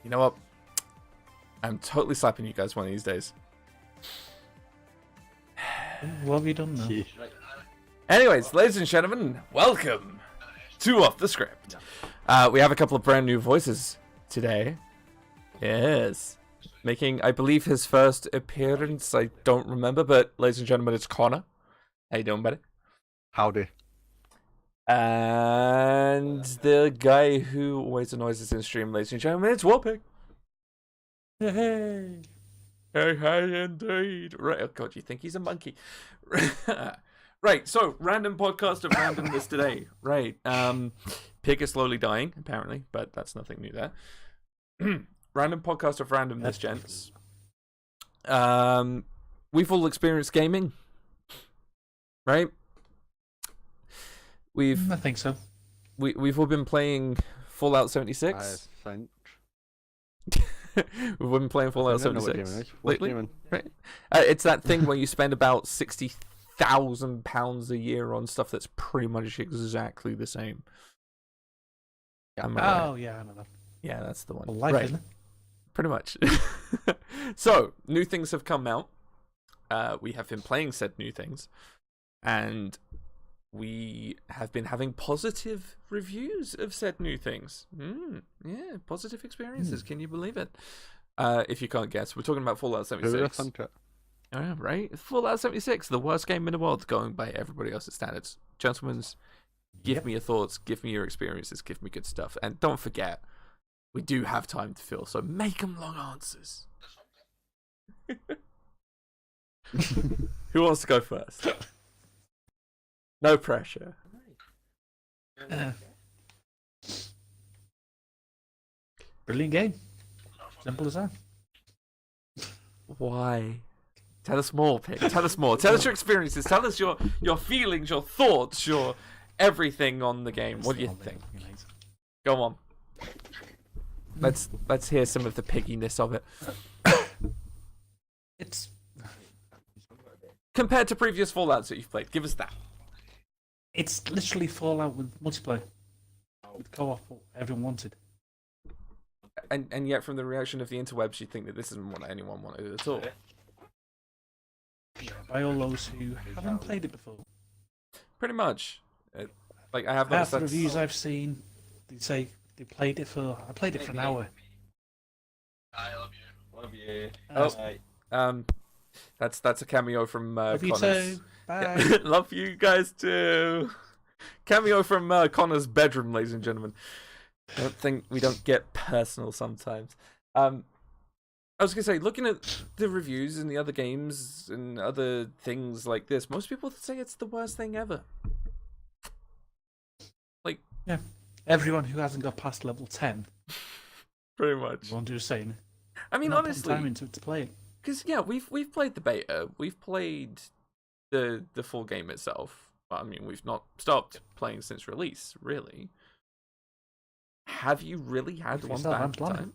You know what? I'm totally slapping you guys one of these days. What have you done now? Anyways, ladies and gentlemen, welcome to Off the Script. We have a couple of brand new voices today. Yes. Making, I believe, his first appearance. I don't remember, but ladies and gentlemen, it's Connor. How you doing, buddy? Howdy. And the guy who always annoys us in stream, ladies and gentlemen, it's Warpig. Hey. Hey, indeed. Right, oh god, you think he's a monkey. Right, so, random podcast of randomness today. Right, Pig is slowly dying, apparently, but that's nothing new there. Random podcast of randomness, gents. We've all experienced gaming, right? I think so. We've all been playing Fallout 76. I think. We've been playing Fallout 76 lately, gaming? right? It's that thing where you spend about £60,000 a year on stuff that's pretty much exactly the same. Yeah. Oh, yeah, I know that. Yeah, that's the one. Well, life, right. isn't it? Pretty much. So, new things have come out. We have been playing said new things. And we have been having positive reviews of said new things. Yeah, positive experiences. Can you believe it? If you can't guess, we're talking about Fallout 76. Oh, right? Fallout 76, the worst game in the world, going by everybody else's standards. Gentlemen, give me your thoughts, give me your experiences, give me good stuff. And don't forget, we do have time to fill, so make them long answers. Who wants to go first? No pressure. Brilliant game. Simple as that. Why? Tell us more, Pig. Tell us more. Tell us your experiences. Tell us your feelings, your thoughts, your everything on the game. What do you think? Go on. Let's hear some of the pigginess of it. It's Compared to previous Fallouts that you've played, give us that. it's literally Fallout with multiplayer. With co-op, what everyone wanted. And yet, from the reaction of the interwebs, you think that this isn't what anyone wanted at all. Yeah, by all those who haven't played it before. Pretty much. Like I have Half noticed the that's... reviews I've seen, they say I played it for an hour. I love you. Love you. Oh, that's a cameo from Love you Connor's. too. Bye. Yeah. Love you guys too. Cameo from Connor's bedroom, ladies and gentlemen. I don't think we don't get personal sometimes. I was gonna say, looking at the reviews and the other games and other things like this, most people say it's the worst thing ever. Like, Yeah. Everyone who hasn't got past level 10 pretty much. won't do the same. I mean, Not putting honestly, time into it to play it. because yeah, we've played the beta, we've played the full game itself. But, I mean, we've not stopped playing since release, really. Have you really had one bad time?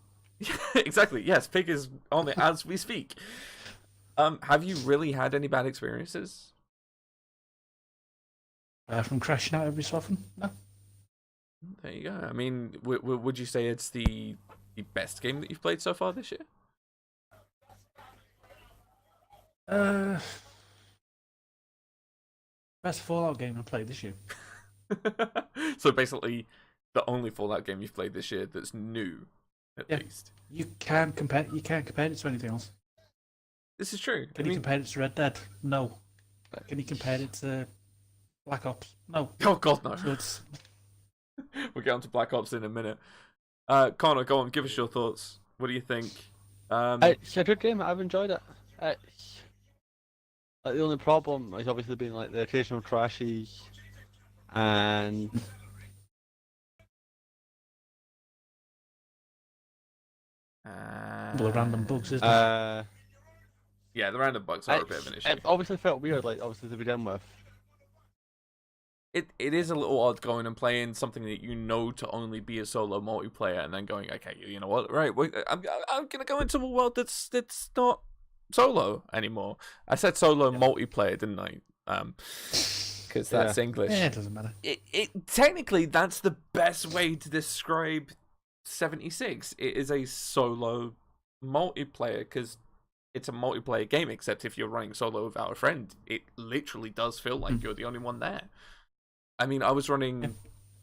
Exactly. Yes, Pig is on it as we speak. Have you really had any bad experiences? From crashing out every so often? No. There you go. I mean, would you say it's the best game that you've played so far this year? Best Fallout game I played this year. So basically, the only Fallout game you've played this year that's new, at least. You can't compare it to anything else. This is true. Can you compare it to Red Dead? No. Can you compare it to Black Ops? No. Oh god, no. So it's... We'll get on to Black Ops in a minute. Connor, go on, give us your thoughts. What do you think? It's a good game. I've enjoyed it. Like, the only problem has obviously been like the occasional crashes and the random bugs, isn't it? Yeah, the random bugs are a bit of an issue. It obviously felt weird, like obviously to begin with. It is a little odd going and playing something that you know to only be a solo multiplayer, and then going, okay, you know what? Right, I'm gonna go into a world that's not solo anymore. I said solo multiplayer, didn't I? Because that's English. Yeah, it doesn't matter. It technically that's the best way to describe 76. It is a solo multiplayer because it's a multiplayer game, except if you're running solo without a friend, it literally does feel like you're the only one there. I mean, I was running...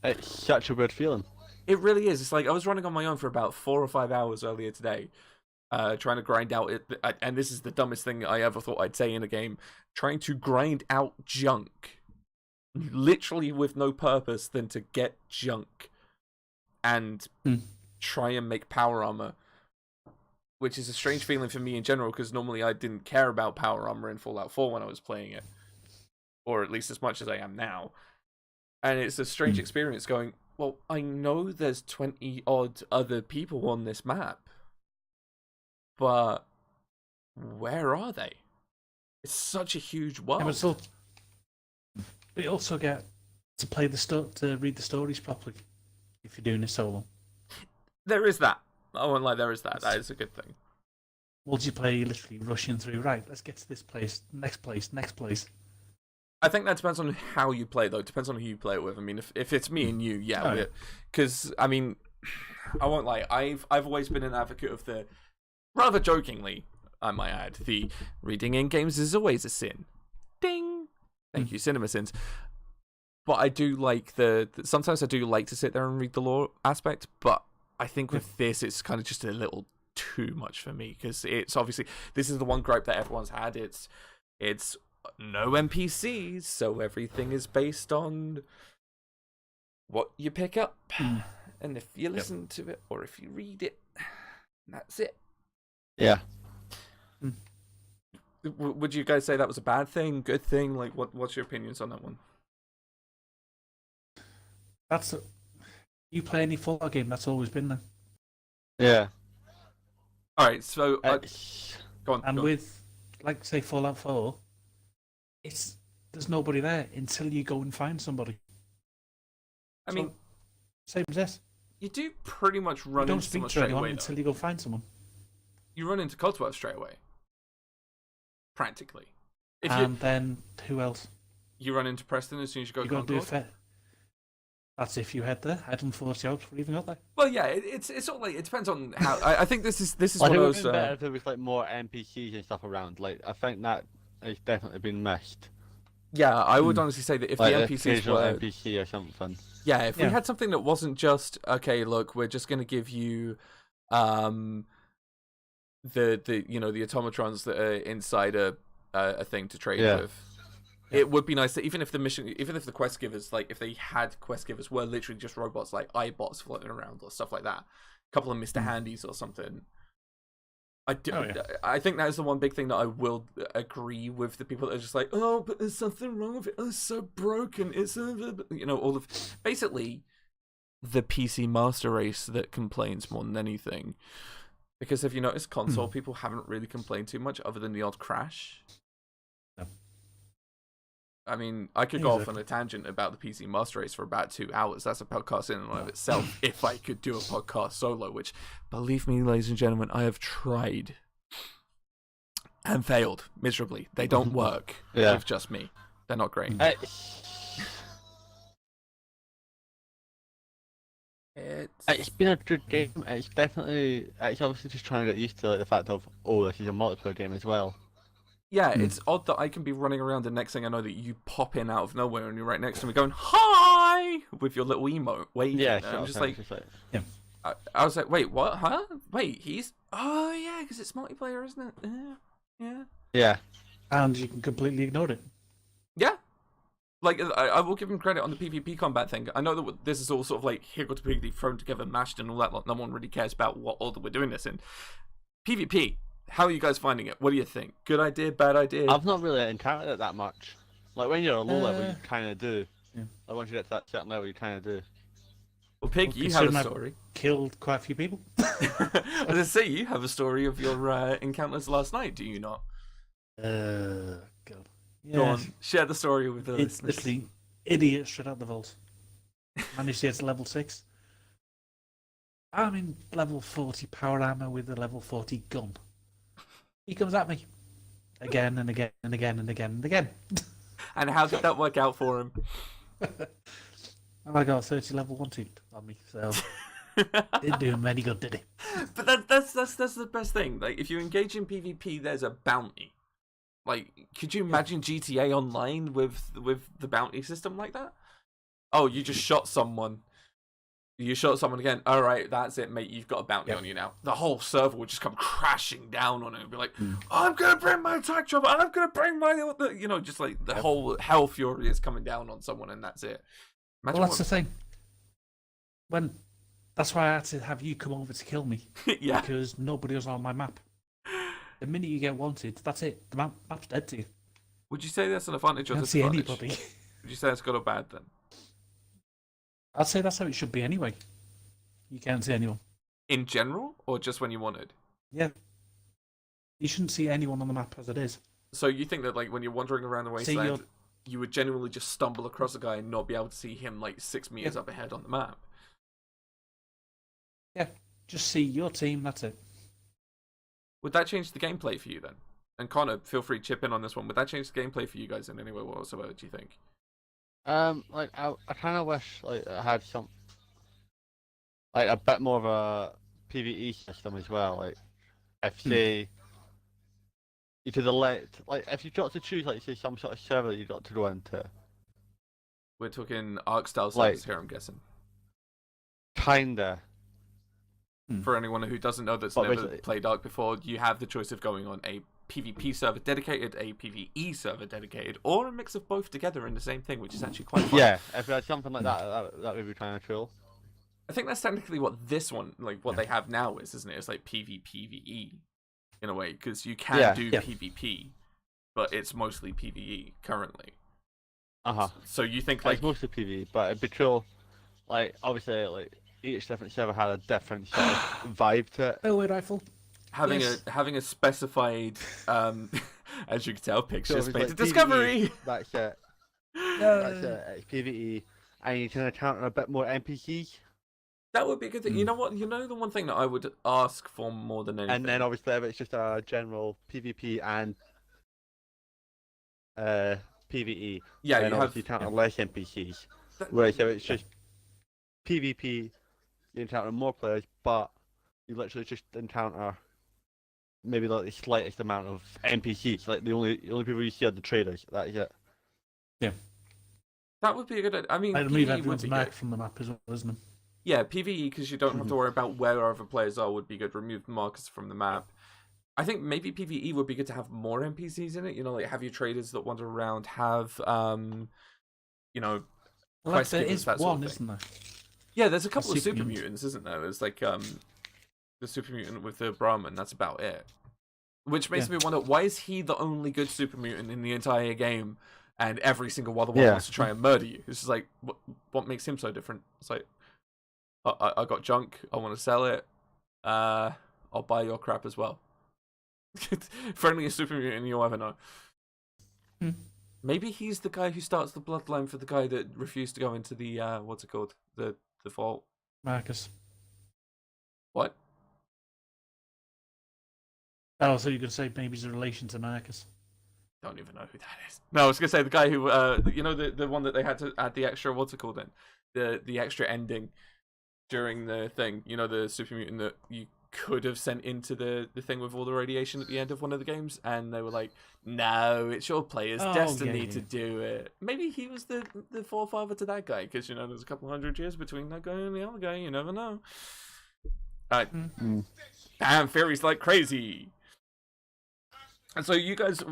It's such a weird feeling. It really is. It's like I was running on my own for about 4 or 5 hours earlier today, trying to grind out it. And this is the dumbest thing I ever thought I'd say in a game. Trying to grind out junk. Literally with no purpose than to get junk. And try and make power armor. Which is a strange feeling for me in general, because normally I didn't care about power armor in Fallout 4 when I was playing it. Or at least as much as I am now. And it's a strange experience going, well, I know there's 20-odd other people on this map. But where are they? It's such a huge world. Yeah, but you also get to play to read the stories properly if you're doing it solo. There is that. I won't lie, there is that. That is a good thing. Multiplayer, you're literally rushing through. Right, let's get to this place, next place, next place. I think that depends on how you play, though. It depends on who you play it with. I mean, if it's me and you, yeah. Because, I mean, I won't lie. I've always been an advocate of the, rather jokingly, I might add, the reading in games is always a sin. Ding! Thank you, cinema sins. But I do like sometimes I do like to sit there and read the lore aspect, but I think with this, it's kind of just a little too much for me, because it's obviously, this is the one gripe that everyone's had. It's no NPCs, so everything is based on what you pick up, and if you listen to it or if you read it, that's it. Yeah. Would you guys say that was a bad thing, good thing? Like, what's your opinions on that one? You play any Fallout game, that's always been there. Yeah. All right, so go on. And with, like, say, Fallout 4, there's nobody there until you go and find somebody. I mean, same as this. You do pretty much run into someone straight away until you go find someone. You run into cultivators straight away, practically. Then who else? You run into Preston as soon as you go. You got to do a fair. That's if you head there. I done 40 hours before even got there. Well, yeah, it's all like, it depends on how. I think this is like, one of those. Better if there was like more NPCs and stuff around. Like, I think that has definitely been missed. Yeah, I would honestly say that if like the NPCs were NPC or something. Yeah, if we had something that wasn't just, okay, look, we're just going to give you the the automatrons that are inside a thing to trade with. It would be nice that even if the quest givers, like if they had quest givers were literally just robots like iBots floating around or stuff like that, a couple of Mr. Handies or something. I think that is the one big thing that I will agree with the people that are just like, oh, but there's something wrong with it. Oh, it's so broken. It's all of basically the PC master race that complains more than anything. Because if you notice, console people haven't really complained too much other than the odd crash. No. I mean, I could go off on a tangent about the PC Master Race for about 2 hours. That's a podcast in and of itself. If I could do a podcast solo, which, believe me, ladies and gentlemen, I have tried and failed miserably. They don't work with just me. They're not great. It's been a good game. It's obviously just trying to get used to like, the fact of, this is a multiplayer game as well. Yeah, it's odd that I can be running around and next thing I know that you pop in out of nowhere and you're right next to me going, hi! With your little emote waving. Yeah, I'm just like... I was like, wait, what? Huh? Wait, oh, yeah, because it's multiplayer, isn't it? Yeah. Yeah. And you can completely ignore it. Yeah. Like, I will give him credit on the PvP combat thing. I know that this is all sort of like higgledy-piggledy thrown together, mashed and all that. Like, no one really cares about what order we're doing this in. PvP. How are you guys finding it? What do you think? Good idea, bad idea? I've not really encountered it that much. Like, when you're a low level, you kind of do. Yeah. Like, once you get to that certain level, you kind of do. Well, Pig, you have a story. I've killed quite a few people. I was going to say, you have a story of your encounters last night, do you not? God. Yeah. Go on, share the story with the listeners. It's literally idiot straight out the vault. Managed to get to level 6. I'm in level 40 power armor with a level 40 gun. He comes at me. Again and again and again and again and again. And how did that work out for him? I got 30 level 1 on me, so... Didn't do him any good, did he? But that's the best thing. Like, if you engage in PvP, there's a bounty. Like, could you imagine GTA Online with the bounty system like that? Oh, you just shot someone. You shot someone again. All right, that's it, mate. You've got a bounty on you now. The whole server would just come crashing down on it and be like, I'm going to bring my attack chopper. I'm going to bring my... You know, just like the whole hell fury is coming down on someone and that's it. Imagine Well, that's the thing. That's why I had to have you come over to kill me. Yeah. Because nobody was on my map. The minute you get wanted, that's it. The map's dead to you. Would you say that's an advantage or You can't see disadvantage? anybody. Would you say it's good or bad then? I'd say that's how it should be anyway. You can't see anyone. In general, or just when you wanted? Yeah. You shouldn't see anyone on the map as it is. So you think that, like, when you're wandering around the wasteland, you would genuinely just stumble across a guy and not be able to see him, like, 6 meters up ahead on the map? Yeah. Just see your team, that's it. Would that change the gameplay for you then? And Connor, feel free to chip in on this one. Would that change the gameplay for you guys in any way whatsoever, do you think? Like I kind of wish like I had some, like a bit more of a PvE system as well. Like if say you could elect, like if you got to choose, like say some sort of server that you got to go into. We're talking Arc style servers here, I'm guessing. Kinda. For anyone who doesn't know that's never played Arc before, you have the choice of going on a PvP server dedicated, a PvE server dedicated, or a mix of both together in the same thing, which is actually quite fun. Yeah, if we had something like that would be kind of cool. I think that's technically what this one, like what they have now is, isn't it? It's like PvPvE in a way, because you can do PvP, but it's mostly PvE currently. So you think like it's mostly PvE, but it'd be cool. Like obviously, like each different server had a different sort of vibe to it. Railway rifle. Having a specified, as you can tell, picture So painted like discovery. PvE, that's it. That's it. It's PvE, and you can encounter a bit more NPCs. That would be a good thing. You know what? You know the one thing that I would ask for more than anything. And then obviously, if it's just a general PvP and PvE, then you obviously encounter less NPCs. Whereas if it's just PvP, you encounter more players, but you literally just encounter maybe like the slightest amount of NPCs. Like the only people you see are the traders. That is it. Yeah. That would be a good idea. I mean, I'd remove PvE would everyone's be mark good. from the map as well, isn't it? Yeah, PvE, because you don't have to worry about where other players are, would be good. Remove the markers from the map. I think maybe PvE would be good to have more NPCs in it. You know, like have your traders that wander around, have you know, well, like there is one, isn't there? Yeah, there's a couple of super mutants, isn't there? There's like the super mutant with the Brahmin. That's about it. Which makes me wonder, why is he the only good super mutant in the entire game, and every single other one wants to try and murder you? It's just like, what makes him so different? It's like, I got junk. I want to sell it. I'll buy your crap as well. Friendliest super mutant you'll ever know. Maybe he's the guy who starts the bloodline for the guy that refused to go into the what's it called? The vault. Marcus. What? Oh, so you're gonna say maybe he's a relation to Marcus? Don't even know who that is. No, I was gonna say the guy who you know, the one that they had to add the extra, what's it called then? The extra ending during the thing. You know, the super mutant that you could have sent into the thing with all the radiation at the end of one of the games, and they were like, no, it's your player's destiny to do it. Maybe he was the forefather to that guy, because, you know, there's a couple 100 years between that guy and the other guy. You never know. Damn, fairies like crazy. And so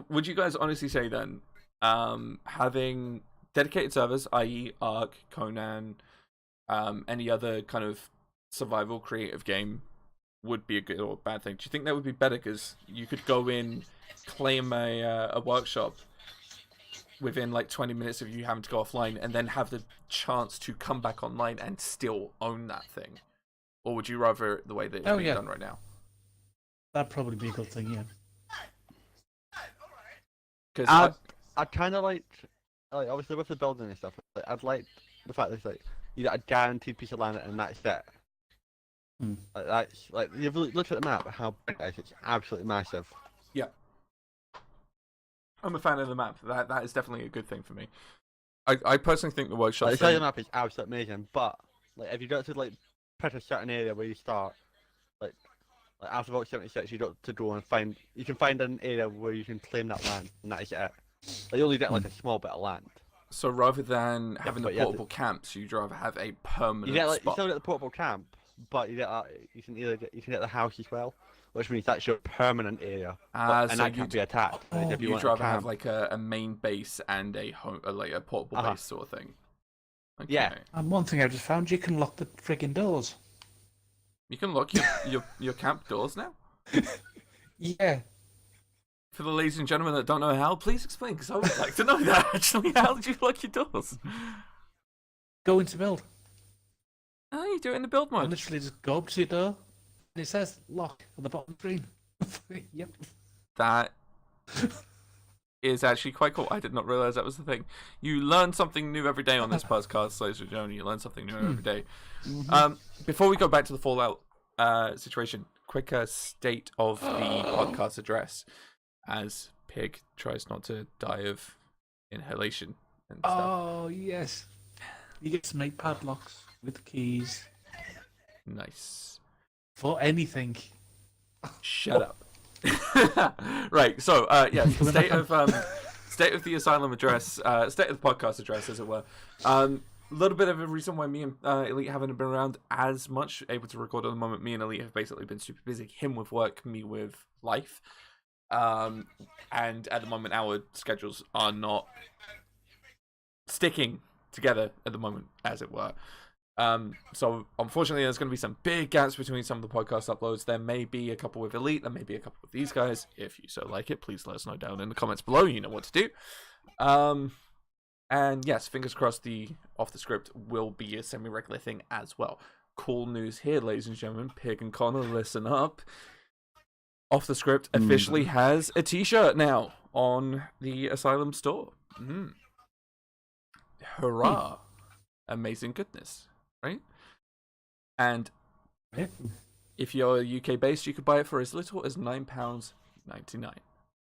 would you guys honestly say then, having dedicated servers, i.e. Ark, Conan, any other kind of survival creative game, would be a good or bad thing? Do you think that would be better because you could go in, claim a workshop within like 20 minutes of you having to go offline, and then have the chance to come back online and still own that thing? Or would you rather the way that it's being done right now? That'd probably be a good thing, yeah. Because I kind of like obviously with the building and stuff, like, I'd like the fact that it's like you get a guaranteed piece of land and that's it. Like that's like you've looked at the map, how big it is. It's absolutely massive. Yeah, I'm a fan of the map. That is definitely a good thing for me. I personally think the workshop. Like, the map is absolutely amazing, but like if you got to like pick a certain area where you start. Like after about 76, you got to go and find. You can find an area where you can claim that land, and that is it. Like, you only get like a small bit of land. So rather than having the but you have portable camps, you'd rather have a permanent You get like you spot. still get the portable camp, but you get you can get the house as well, which means that's your permanent area, and So that can't be attacked. Whereas if you want you'd a rather have camp, like a main base and a home, like a portable base sort of thing. Okay. Yeah. And one thing I just found, you can lock the friggin' doors. You can lock your camp doors now. Yeah. For the ladies and gentlemen that don't know how, please explain, because I would like to know that. Actually, how did you lock your doors? Go into build. Oh, you do it in the build I mode. literally just go up to your door, and it says lock on the bottom screen. Yep. That is actually quite cool. I did not realize that was the thing. You learn something new every day on this podcast, ladies and gentlemen. You learn something new every day. Before we go back to the Fallout situation, quick state of the podcast address, as Pig tries not to die of inhalation and stuff. Oh yes. You get to make padlocks with keys Nice. for anything. Shut up. Right, so yeah, state of the asylum address, state of the podcast address, as it were. A little bit of a reason why me and Elite haven't been around as much, able to record at the moment. Me and Elite have basically been super busy. Him with work, me with life. And at the moment, our schedules are not sticking together at the moment, as it were. So unfortunately, there's going to be some big gaps between some of the podcast uploads. There may be a couple with Elite, there may be a couple with these guys. If you so like it, please let us know down in the comments below. You know what to do. And yes, fingers crossed, the off the script will be a semi-regular thing as well. Cool news here, ladies and gentlemen. Pig and Connor, listen up. Off the script officially has a t-shirt now on the Asylum store. Hurrah. Amazing goodness, right? And if you're UK based, you could buy it for as little as £9.99.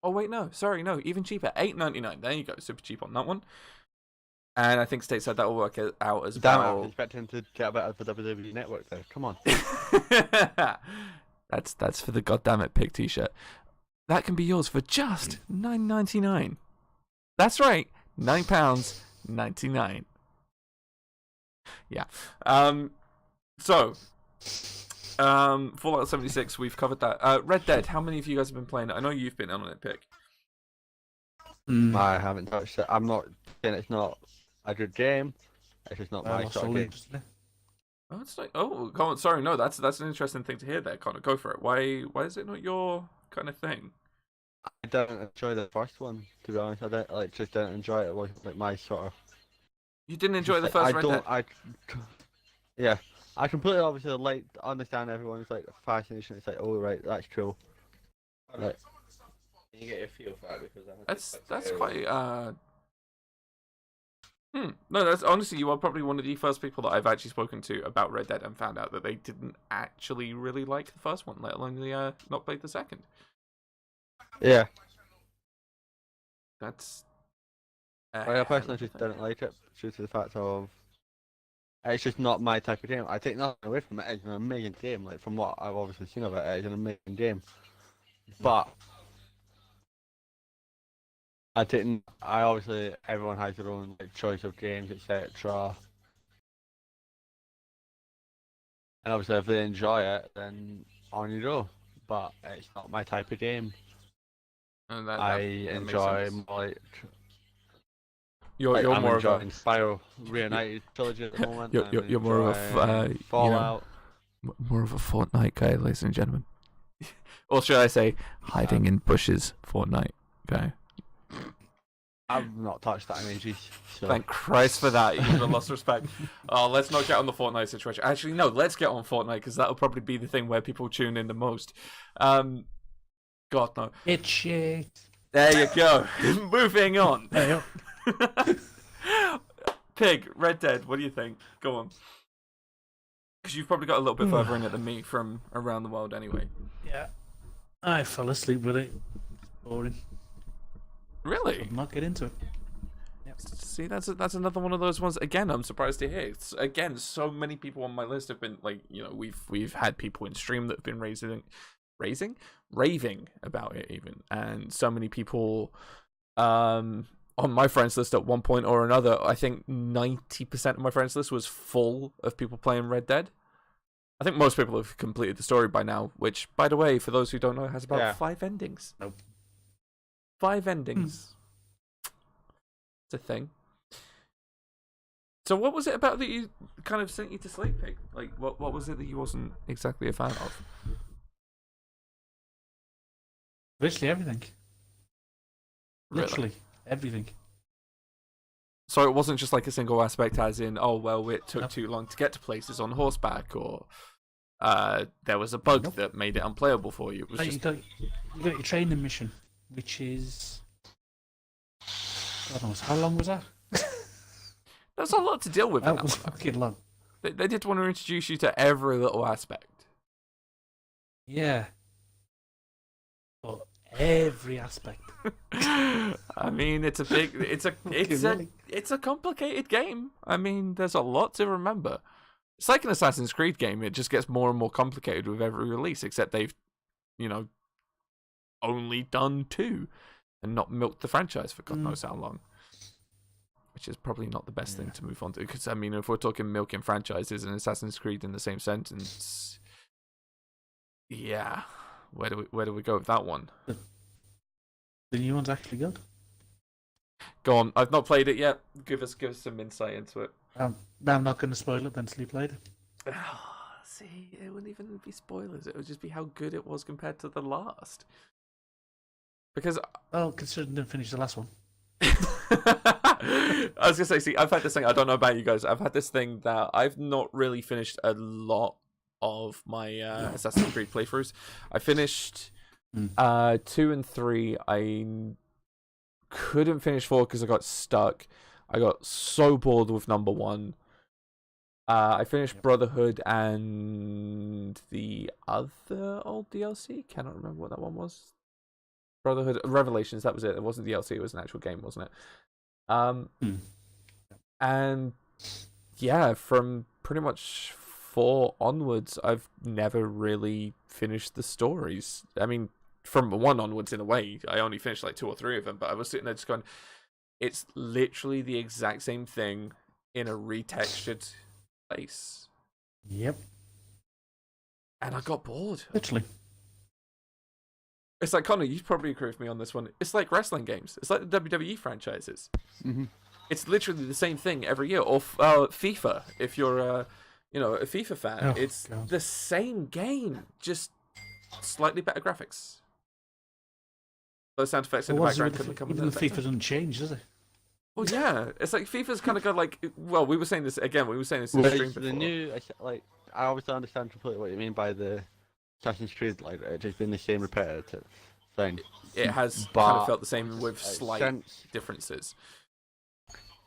Oh wait, no, sorry, no, even cheaper, £8.99. There you go, super cheap on that one. And I think stateside that will work out as damn it, I well. was expecting to get a bit of the WWE Network there. Come on. That's for the goddammit Pig t-shirt. That can be yours for just £9.99. That's right, £9.99. Yeah. So, Fallout 76, we've covered that. Red Dead, how many of you guys have been playing it? I know you've been on it, Pig. I haven't touched it. I'm not saying it's not a good game. It's just not my sort of game. Oh, it's like, oh, go on. Sorry, no, that's an interesting thing to hear there, Connor. Go for it. Why is it not your kind of thing? I don't enjoy the first one, to be honest. I don't just don't enjoy it. It wasn't like my sort of. You didn't enjoy the first Red Dead? Yeah, I completely obviously understand everyone's like fascination. It's like, oh right, that's cool. Like, Can you get your feel for it? Because that's quite No, that's honestly, you are probably one of the first people that I've actually spoken to about Red Dead and found out that they didn't actually really like the first one, let alone the not played the second. Yeah. That's. I personally just didn't like it due to the fact of it's just not my type of game. I take nothing away from it. It's an amazing game. Like from what I've obviously seen of it, it's an amazing game. But I obviously everyone has their own like choice of games, etc. And obviously, if they enjoy it, then on you go. But it's not my type of game. I enjoy more like. You're I'm more enjoying Spyro Reunited trilogy at the moment. You're more of a Fallout. More of a Fortnite guy, ladies and gentlemen. Or should I say, hiding in bushes Fortnite guy. I've not touched that in ages. So. Thank Christ for that. You've lost respect. Oh, let's not get on the Fortnite situation. Actually, no, let's get on Fortnite because that'll probably be the thing where people tune in the most. God no. It's shit. There you go. Moving on. Hey, Pig, Red Dead, what do you think? Go on. Because you've probably got a little bit further in it than me from around the world anyway. yeah. I fell asleep with it. Boring. Really? Could not get into it. Yep. See, that's another one of those ones. Again, I'm surprised to hear. Again, so many people on my list have been like, we've had people in stream that have been raving about it even, and so many people on my friends list at one point or another. I think 90% of my friends list was full of people playing Red Dead. I think most people have completed the story by now, which, by the way, for those who don't know, has about 5 endings. Nope. 5 endings. It's a thing. So what was it about that you kind of sent you to sleep, Pig? Like, what was it that you wasn't exactly a fan of? Virtually everything. Really? Literally everything. So it wasn't just like a single aspect as in, oh, well, it took too long to get to places on horseback, or there was a bug that made it unplayable for you. It was You got your training mission, which is... God knows, how long was that? There's a lot to deal with. That was fucking long. They did want to introduce you to every little aspect. Yeah. But every aspect. I mean, it's a complicated game. I mean, there's a lot to remember. It's like an Assassin's Creed game. It just gets more and more complicated with every release, except they've, only done 2 and not milked the franchise for God knows how long. Which is probably not the best thing to move on to, because I mean, if we're talking milking franchises and Assassin's Creed in the same sentence, yeah, where do we go with that one? The new one's actually good. Go on, I've not played it yet. Give us some insight into it. I'm not going to spoil it until you played it. See, it wouldn't even be spoilers. It would just be how good it was compared to the last. Because considering I didn't finish the last one. I was gonna say, see, I've had this thing. I don't know about you guys. I've had this thing that I've not really finished a lot of my Assassin's Creed playthroughs. I finished 2 and 3. I couldn't finish 4 because I got stuck. I got so bored with number 1. I finished Brotherhood and the other old DLC. Cannot remember what that one was. Brotherhood Revelations, that was it. It wasn't DLC, it was an actual game, wasn't it? And yeah, from pretty much 4 onwards, I've never really finished the stories. I mean, from 1 onwards, in a way, I only finished like 2 or 3 of them, but I was sitting there just going, it's literally the exact same thing in a retextured place. Yep. And I got bored. Literally. It's like, Connor, you probably agree with me on this one. It's like wrestling games. It's like the WWE franchises. Mm-hmm. It's literally the same thing every year. Or FIFA, if you're a FIFA fan. It's the same game, just slightly better graphics. Those sound effects in the background couldn't come in. Even FIFA doesn't change, does it? Well, yeah. It's like FIFA's kind of got like... Well, we were saying this again. We were saying this in the stream before. The new... I obviously understand completely what you mean by the Assassin's Creed, like it just been the same repetitive thing. It has kind of felt the same with slight differences.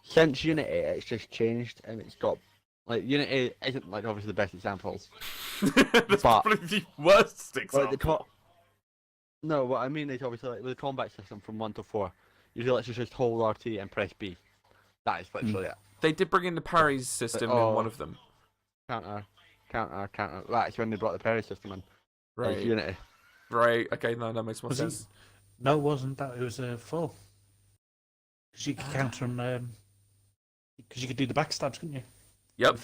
Since Unity, it's just changed, and it's got like Unity isn't like obviously the best example. That's probably the worst example. No, what I mean is obviously like with the combat system from 1 to 4, you literally just hold RT and press B. That is literally it. They did bring in the parries system in one of them. Counter. That's when they brought the parry system in. Right. Unity. Right. Okay. No, that makes more sense. No, it wasn't that. It was 4. Because you could counter them. Because you could do the backstabs, couldn't you? Yep.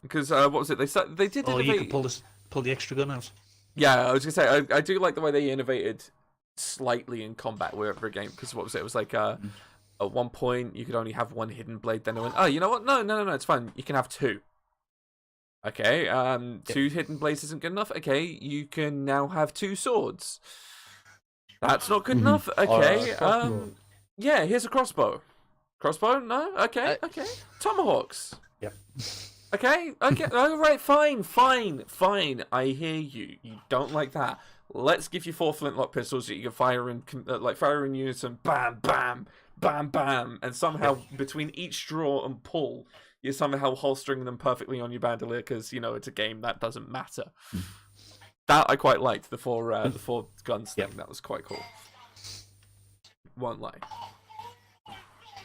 Because what was it? They did. Or you could pull the extra gun out. Yeah, I was gonna say I do like the way they innovated slightly in combat with every game. Because what was it? It was like at one point you could only have 1 hidden blade. Then they went, oh, you know what? No, it's fine. You can have 2. Okay, 2 hidden blades isn't good enough. Okay, you can now have 2 swords. That's not good enough. Okay, yeah, here's a crossbow. Crossbow? No? Okay. Tomahawks. Yep. Okay. All right, fine. I hear you. You don't like that. Let's give you 4 flintlock pistols that you can fire in unison. Bam, bam, bam, bam. And somehow between each draw and pull, you're somehow holstering them perfectly on your bandolier because, it's a game that doesn't matter. That I quite liked, the 4 guns thing. That was quite cool. Won't lie.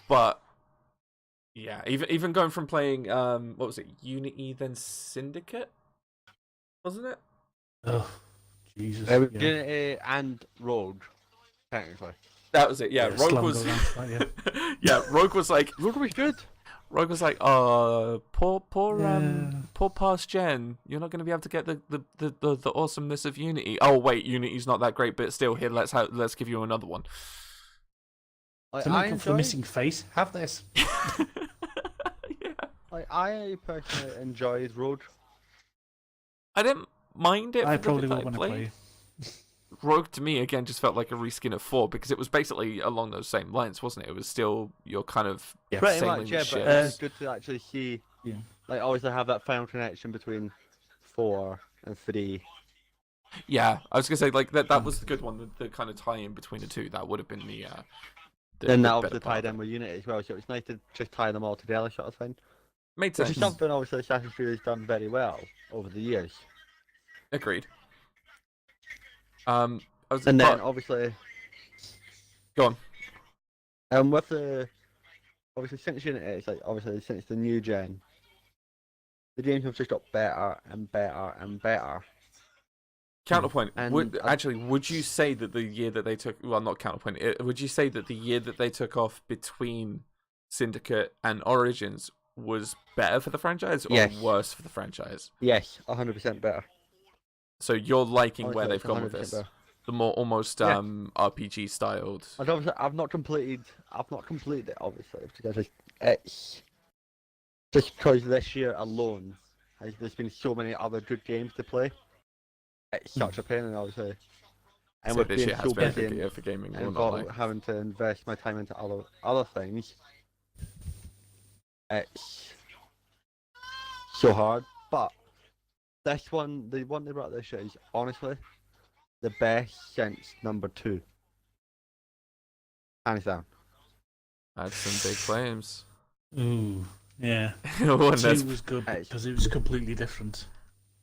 But Yeah, even going from playing what was it, Unity then Syndicate, wasn't it? Oh, Jesus. It was Yeah. Unity and Rogue, technically. That was it. Yeah, Yeah, Rogue slam was. goes on to that, Yeah, Rogue was like. Rogue was good. Rogue was like, poor Yeah. past Gen. You're not going to be able to get the awesomeness of Unity. Oh wait, Unity's not that great, but still, here let's give you another one. Like, Someone I come for the enjoy. missing face. Have this. Yeah. Like, I personally enjoyed Rogue. I didn't mind it. I For the probably bit will that I when I played. play. Rogue to me again just felt like a reskin of 4 because it was basically along those same lines, wasn't it? It was still your kind of Yeah. Pretty sailing much, yeah, with but ships. it's good to actually see, Yeah. like, obviously have that final connection between 4 and 3. Yeah, I was gonna say like that was the good one, the kind of tie-in between the two. That would have been the Then that better obviously part tied of in it. with Unity as well, so it's nice to just tie them all together, sort of thing. Made Which sense. is something obviously Assassin's Creed has done very well over the years. Agreed. I was, And then but, obviously, go on. with the obviously since Unity, it's like obviously since the new gen, the games have just got better and better and better. Counterpoint. And Would you say that the year that they took, well, not counterpoint, would you say that the year that they took off between Syndicate and Origins was better for the franchise or Yes. worse for the franchise? Yes, 100% better. So you're liking where Honestly, they've it's gone with 100% this? better. The more almost Yeah. RPG styled. And obviously, I've not completed it, obviously, because it's just because this year alone, there's been so many other good games to play. It's such a pain, and obviously, and So with this being year has so been a busy good year for gaming, and will not lie. having to invest my time into other things, it's so hard. But this one, the one they brought this year, is honestly the best since number 2, hands down. That's some big claims. Ooh. Yeah. Oh, and 2 that's was good It's- because it was completely different.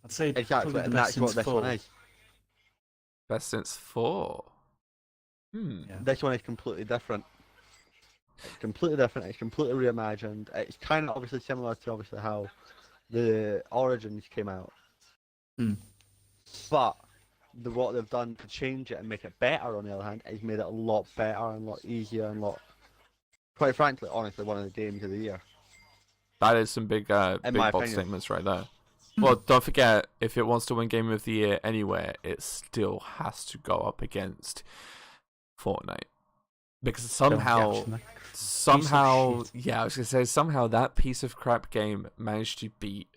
I'd say Exactly, probably the and best that's what since this 4. one is. best since 4. Yeah. This one is completely different. It's completely different. It's completely reimagined. It's kind of obviously similar to obviously how the Origins came out, but what they've done to change it and make it better, on the other hand, is made it a lot better and a lot easier and a lot, quite frankly, honestly, one of the games of the year. That is some big, In big my bold opinion. statements right there. Well, don't forget, if it wants to win Game of the Year anywhere, it still has to go up against Fortnite. Because somehow, yeah, I was gonna say somehow that piece of crap game managed to beat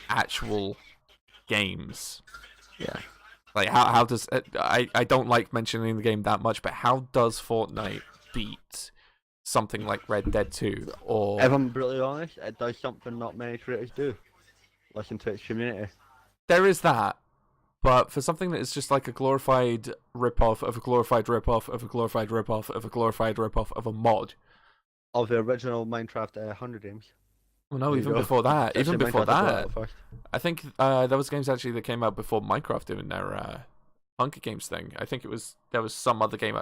actual games. Yeah. Like how does I don't like mentioning the game that much, but how does Fortnite beat something like Red Dead 2 or? If I'm brutally honest, it does something not many creators do. Listen to its community. There is that, but for something that is just like a glorified rip-off of a glorified rip-off of a glorified rip-off of a glorified rip-off of a mod. Of the original Minecraft Hunger Games. Well, no, There you even go. before that, Actually, even before Minecraft brought that, out first. I think there was games actually that came out before Minecraft doing their Hunger Games thing. I think there was some other game.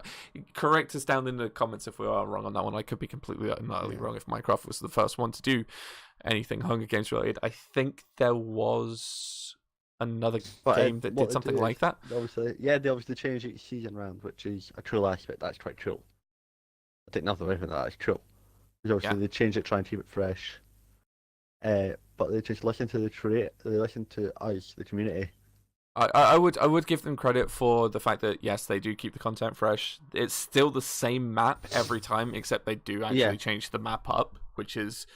Correct us down in the comments if we are wrong on that one. I could be completely and utterly wrong if Minecraft was the first one to do anything Hunger Games related. I think there was another game that what did they something do like is, that. they obviously change each season round, which is a cool aspect. That's quite cool. I take nothing away from that. It's cool. Because obviously they change it, try and keep it fresh. But they just listen to they listen to us, the community. I would give them credit for the fact that yes, they do keep the content fresh. It's still the same map every time, except they do actually change the map up, which is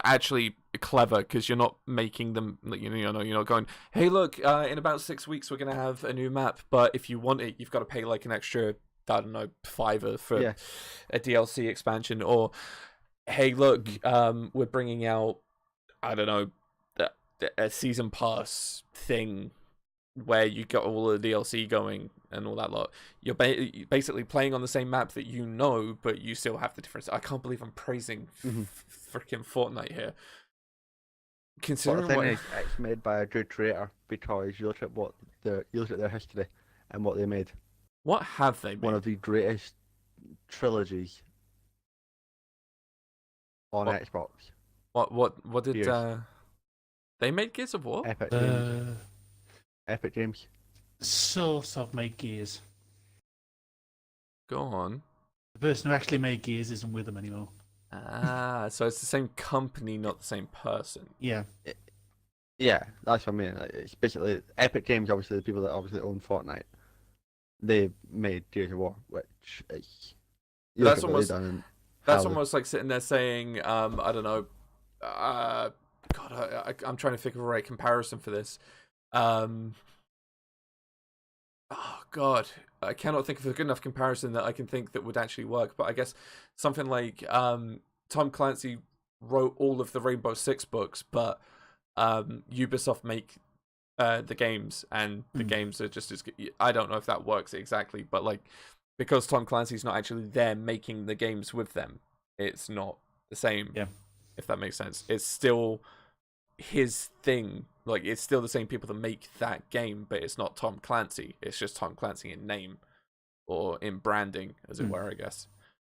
actually clever because you're not making them, you're not going, hey look, in about 6 weeks we're gonna have a new map, but if you want it you've got to pay like an extra, I don't know, $5 for a DLC expansion, or hey look, we're bringing out, I don't know, a season pass thing where you got all the DLC going and all that lot. You're basically playing on the same map that you know, but you still have the difference. I can't believe I'm praising freaking Fortnite here. Considering But the thing is, it's made by a good creator, because you look at their history and what they made. what have they made? One of the greatest trilogies on What? Xbox. What did Gears. they made Gears of War? Epic Games. Uh, Epic Games. sort of made Gears. Go on. The person who actually made Gears isn't with them anymore. Ah, so it's the same company, not the same person. Yeah. Yeah, that's what I mean. Like, it's basically Epic Games, obviously the people that obviously own Fortnite. They made Gears of War, which is That's what almost they've done and that's how they- almost like sitting there saying, I don't know, God, I'm trying to think of a right comparison for this. Oh God, I cannot think of a good enough comparison that I can think that would actually work. But I guess something like Tom Clancy wrote all of the Rainbow Six books, but Ubisoft make the games, and the games are just as good. I don't know if that works exactly, but like because Tom Clancy's not actually there making the games with them, it's not the same. Yeah. If that makes sense, it's still his thing. Like it's still the same people that make that game, but it's not Tom Clancy. It's just Tom Clancy in name or in branding, as it were, I guess.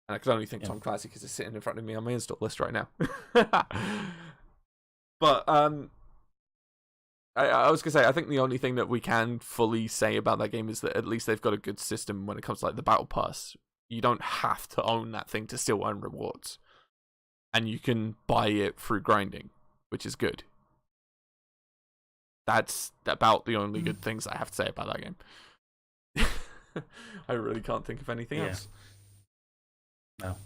And I can only think Tom Clancy because it's sitting in front of me on my install list right now. But I was gonna say, I think the only thing that we can fully say about that game is that at least they've got a good system when it comes to like the battle pass. You don't have to own that thing to still earn rewards, and you can buy it through grinding, which is good. That's about the only good things I have to say about that game. I really can't think of anything else. No.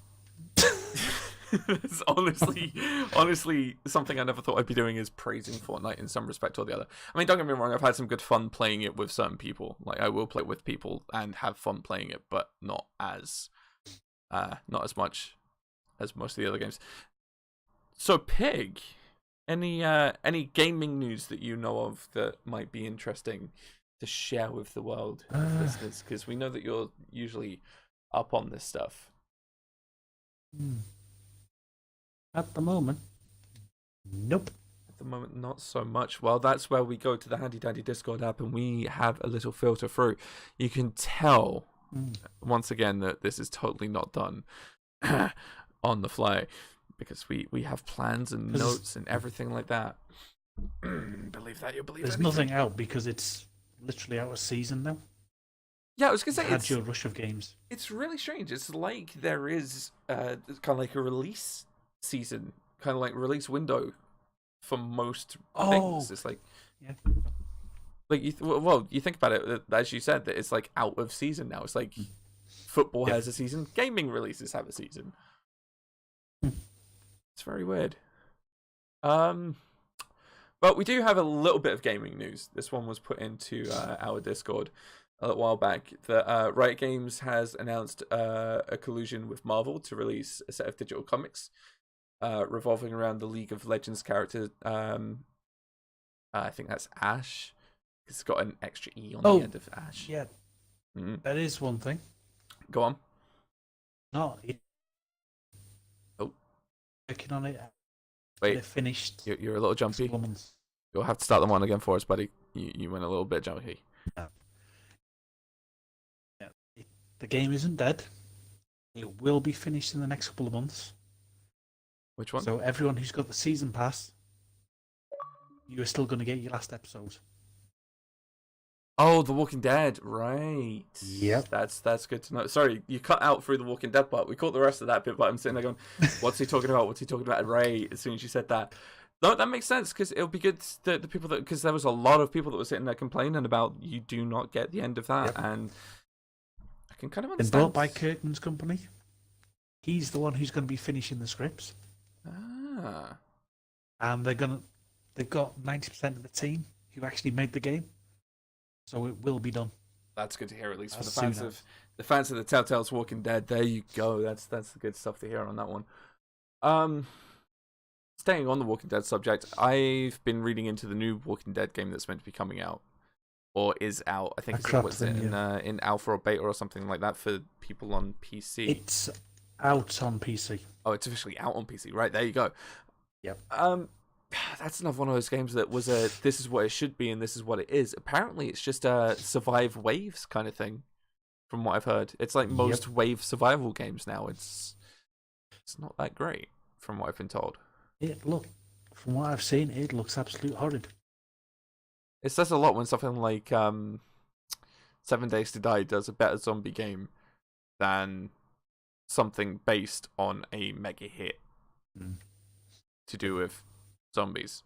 It's honestly something I never thought I'd be doing is praising Fortnite in some respect or the other. I mean, don't get me wrong, I've had some good fun playing it with certain people. Like I will play it with people and have fun playing it, but not as much as most of the other games. So Pig, any gaming news that you know of that might be interesting to share with the world of listeners? Because we know that you're usually up on this stuff. At the moment, nope. At the moment, not so much. Well, that's where we go to the Handy Dandy Discord app and we have a little filter through. You can tell, once again, that this is totally not done on the fly because we have plans and notes and everything like that. Believe that, you believe There's anything. nothing out because it's literally out of season now. Yeah, I was going to say, Had your rush of games. It's really strange. It's like there is kind of like a release season, kind of like release window for most things. It's like, like you think about it, as you said, that it's like out of season now. It's like football has a season, gaming releases have a season. It's very weird. But we do have a little bit of gaming news. This one was put into our Discord a little while back. That Riot Games has announced a collusion with Marvel to release a set of digital comics revolving around the League of Legends character. I think that's Ash. It's got an extra E on the end of Ash. Yeah, that is one thing. Go on. No, working on it. Wait, They're finished. You're a little jumpy. You'll have to start the one again for us, buddy. You went a little bit jumpy. No. Yeah, the game isn't dead. It will be finished in the next couple of months. Which one? So everyone who's got the season pass, you are still going to get your last episode. Oh, The Walking Dead, right? Yep. That's good to know. Sorry, you cut out through The Walking Dead part. We caught the rest of that bit, but I'm sitting there going, "What's he talking about? What's he talking about?" Right, as soon as you said that, no, that makes sense because it'll be good that the people that because there was a lot of people that were sitting there complaining about you do not get the end of that, and I can kind of Been understand. brought by Kirkman's company. He's the one who's going to be finishing the scripts. And they've got 90% of the team who actually made the game. So it will be done. That's good to hear, at least for the fans of the Telltale's Walking Dead. There you go. That's the good stuff to hear on that one. Staying on the Walking Dead subject, I've been reading into the new Walking Dead game that's meant to be coming out, or is out. I think it's in alpha or beta or something like that for people on PC. It's out on PC. Oh, it's officially out on PC. Right, there you go. Yep. That's another one of those games that was a this is what it should be and this is what it is. Apparently, it's just a survive waves kind of thing, from what I've heard. It's like most wave survival games now. It's not that great, from what I've been told. From what I've seen, it looks absolute horrid. It says a lot when something like 7 Days to Die does a better zombie game than something based on a mega hit to do with zombies.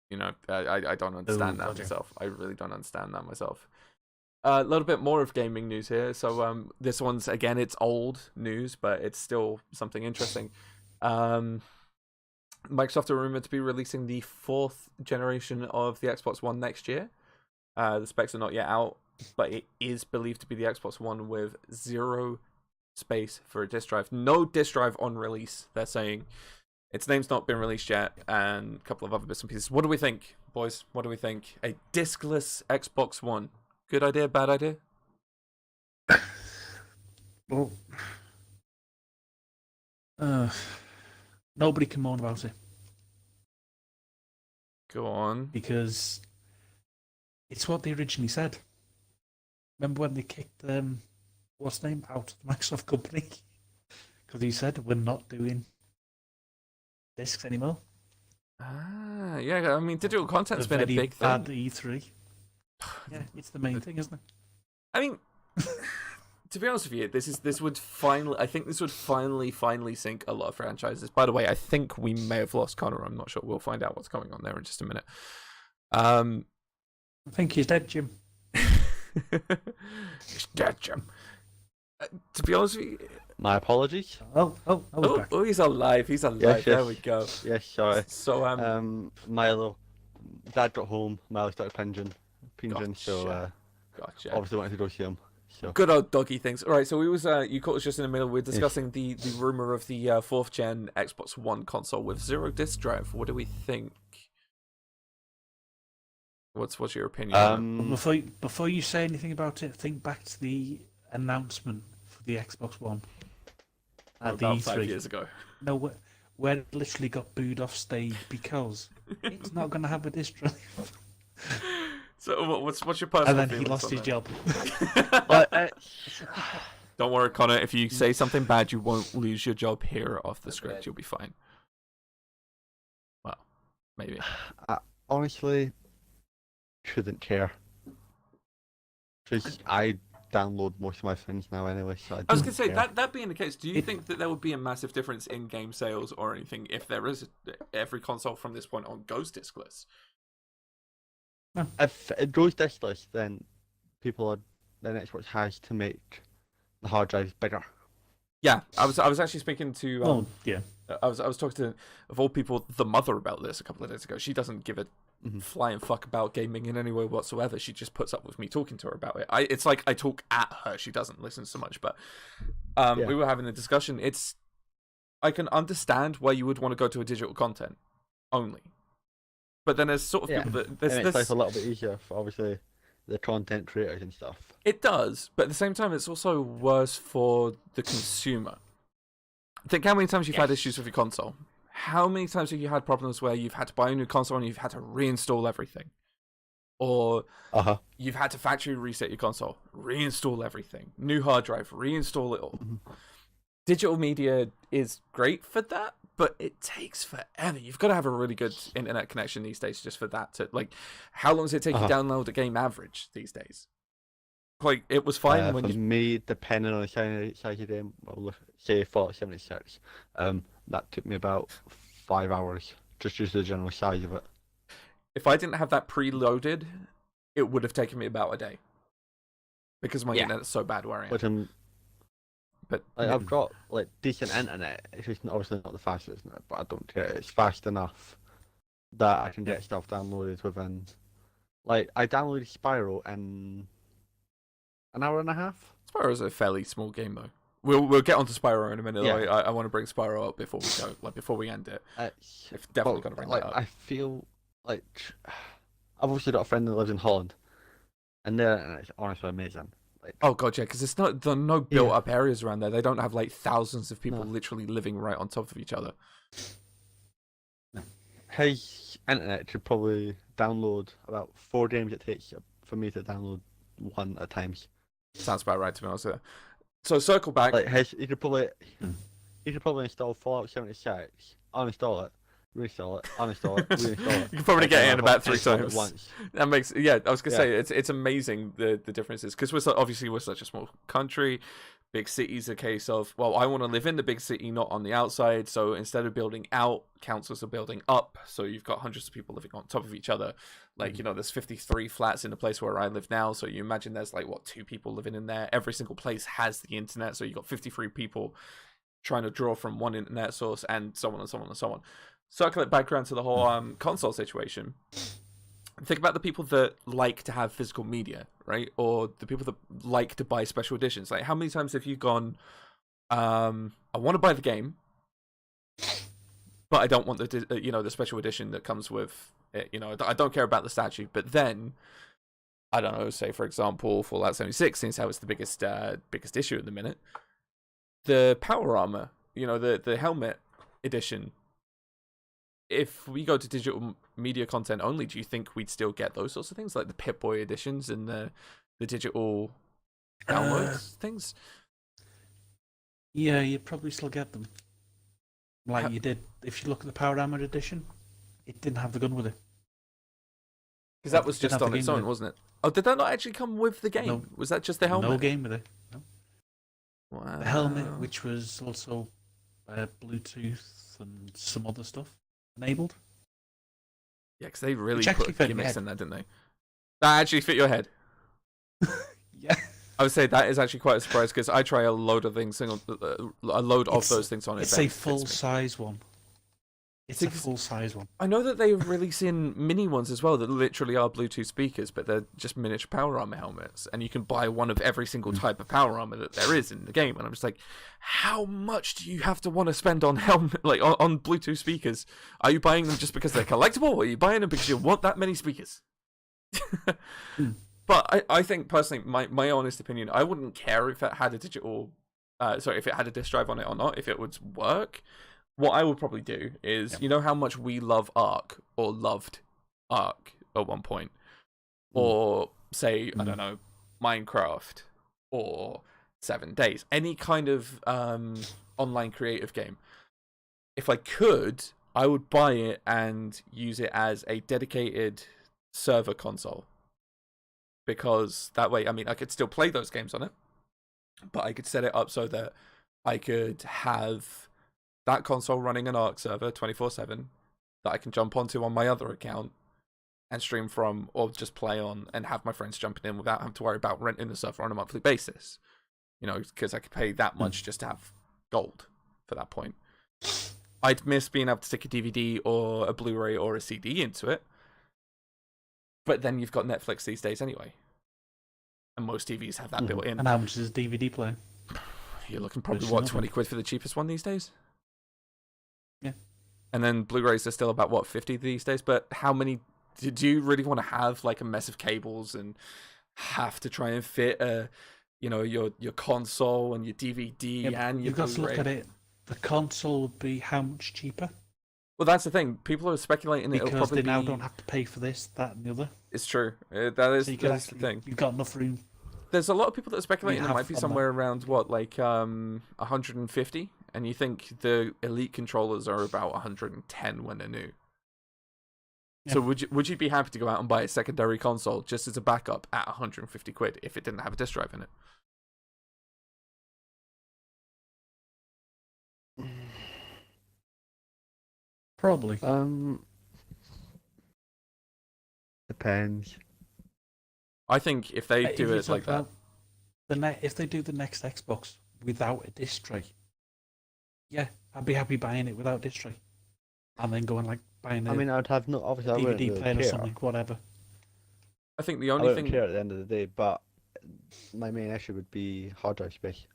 You know, I don't understand that myself. I really don't understand that myself. A little bit more of gaming news here. So this one's, again, it's old news, but it's still something interesting. Microsoft are rumored to be releasing the 4th generation of the Xbox One next year. The specs are not yet out, but it is believed to be the Xbox One with 0 space for a disk drive. No disk drive on release, they're saying. Its name's not been released yet, and a couple of other bits and pieces. What do we think, boys? What do we think? A diskless Xbox One. Good idea, bad idea? Well, nobody can moan about it. Go on. Because it's what they originally said. Remember when they kicked what's name out of the Microsoft company? Because he said we're not doing discs anymore. Ah, yeah. I mean, digital content's been a big thing. Bad E3. Yeah, it's the main thing, isn't it? I mean, to be honest with you, this would finally. I think this would finally sink a lot of franchises. By the way, I think we may have lost Connor. I'm not sure. We'll find out what's going on there in just a minute. I think he's dead, Jim. He's dead, Jim. To be honest with you, My apologies. Oh, he's alive. He's alive. Yes, There yes. we go. Yes, sorry. So Milo, Dad got home. Milo started pinging, so gotcha. obviously wanted to go see him. So Good old doggy things. All right, so we was you caught us just in the middle. We're discussing the rumor of the 4th gen Xbox One console with 0 disk drive. What do we think? What's your opinion? before you say anything about it, think back to the announcement for the Xbox One at the about E3. 5 years ago. No, where it literally got booed off stage because it's not going to have a disk drive. So what's your personal? And then he feelings lost on his that? job. but, Don't worry, Connor. If you say something bad, you won't lose your job here off the script. You'll be fine. Well, maybe. honestly, shouldn't care. Because I download most of my things now anyway, so I was don't going to say, care. that being the case, do you think that there would be a massive difference in game sales or anything if there is every console from this point on goes diskless? If it goes diskless, then Xbox has to make the hard drives bigger. Yeah, I was actually speaking to yeah. I was talking to, of all people, the mother about this a couple of days ago. She doesn't give a flying fuck about gaming in any way whatsoever. She just puts up with me talking to her about it. It's like I talk at her. She doesn't listen so much. But we were having a discussion. I can understand why you would want to go to a digital content only. But then there's sort of people that And it's like a little bit easier for obviously the content creators and stuff. It does, but at the same time, it's also worse for the consumer. Think how many times you've had issues with your console. How many times have you had problems where you've had to buy a new console and you've had to reinstall everything? Or you've had to factory reset your console, reinstall everything, new hard drive, reinstall it all. Digital media is great for that, but it takes forever. You've got to have a really good internet connection these days just for that to, like, how long does it take you to download a game average these days? Like, it was fine when for me, depending on the size of the game, well, say 4076, that took me about 5 hours, just the general size of it. If I didn't have that preloaded, it would have taken me about a day. Because my internet's so bad where I am. But I've got like decent internet. It's just obviously not the fastest, but I don't care. It's fast enough that I can get stuff downloaded within. Like I downloaded Spyro in an hour and a half. Spyro's a fairly small game though. We'll get onto Spyro in a minute. Yeah. I want to bring Spyro up before we go, like before we end it. If definitely got to bring that up. I feel like I've also got a friend that lives in Holland, and it's honestly amazing. Oh god, yeah, because there are no built-up areas around there. They don't have like thousands of people literally living right on top of each other. His internet should probably download about 4 games it takes for me to download one at times. Sounds about right to me. Also, so circle back. Like he could probably. You could probably install Fallout 76, uninstall it, reinstall it, uninstall it, reinstall it. You can probably get it in about 3 times. Once. That makes, yeah. I was gonna say it's amazing the differences because obviously we're such a small country. Big cities, a case of, well, I want to live in the big city, not on the outside. So instead of building out, councils are building up. So you've got hundreds of people living on top of each other. Like, there's 53 flats in the place where I live now. So you imagine there's like, 2 people living in there. Every single place has the internet. So you've got 53 people trying to draw from one internet source and so on and so on and so on. Circle it back around to the whole console situation. Think about the people that like to have physical media, right? Or the people that like to buy special editions. Like, how many times have you gone, I want to buy the game, but I don't want the special edition that comes with it. I don't care about the statue. But then, I don't know, say for example, Fallout 76, since that was the biggest issue at the minute, the power armor, the helmet edition. If we go to digital media content only, do you think we'd still get those sorts of things, like the Pip-Boy editions and the digital downloads things? Yeah, you'd probably still get them. Like you did, if you look at the Power Armor edition, it didn't have the gun with it. Because that was just on its own, wasn't it? Oh, did that not actually come with the game? No, was that just the helmet? No game with it. No. Wow. The helmet, which was also Bluetooth and some other stuff enabled. Yeah, because they really put gimmicks in there, didn't they? That actually fit your head. Yeah. I would say that is actually quite a surprise because I try a load of things, of those things on it. It's a full size one. It's a full size one. I know that they're releasing mini ones as well that literally are Bluetooth speakers, but they're just miniature power armor helmets, and you can buy one of every single type of power armor that there is in the game. And I'm just like, how much do you have to want to spend on helmet, like on Bluetooth speakers? Are you buying them just because they're collectible, or are you buying them because you want that many speakers? But I think personally, my honest opinion, I wouldn't care if it had a if it had a disk drive on it or not, if it would work. What I would probably do is, you know how much we love Ark, or loved Ark at one point, or say, I don't know, Minecraft, or 7 Days, any kind of online creative game. If I could, I would buy it and use it as a dedicated server console. Because that way, I mean, I could still play those games on it, but I could set it up so that I could have that console running an Ark server 24/7 that I can jump onto on my other account and stream from, or just play on, and have my friends jumping in without having to worry about renting the server on a monthly basis. Because I could pay that much just to have gold for that point. I'd miss being able to stick a DVD or a Blu-ray or a CD into it. But then you've got Netflix these days anyway. And most TVs have that built in. And how much is a DVD player? You're looking probably, 20 quid for the cheapest one these days? Yeah. And then Blu-rays are still about, 50 these days? But how many... Do you really want to have, like, a mess of cables and have to try and fit, your console and your DVD and your Blu-ray? You've got to look at it. The console would be how much cheaper? Well, that's the thing. People are speculating because it'll probably they now don't have to pay for this, that, and the other. It's true. That is the thing. You've got enough room. There's a lot of people that are speculating it might be somewhere around 150, and you think the Elite controllers are about 110 when they're new. Yeah. So would you be happy to go out and buy a secondary console just as a backup at 150 quid if it didn't have a disc drive in it? Probably. Depends. I think if they do it like that, if they do the next Xbox without a disc tray, yeah, I'd be happy buying it without disc tray, and then going like buying. I'd have no obviously DVD I wouldn't really player care. or something, whatever. I think the only thing care at the end of the day, but my main issue would be hard drive space.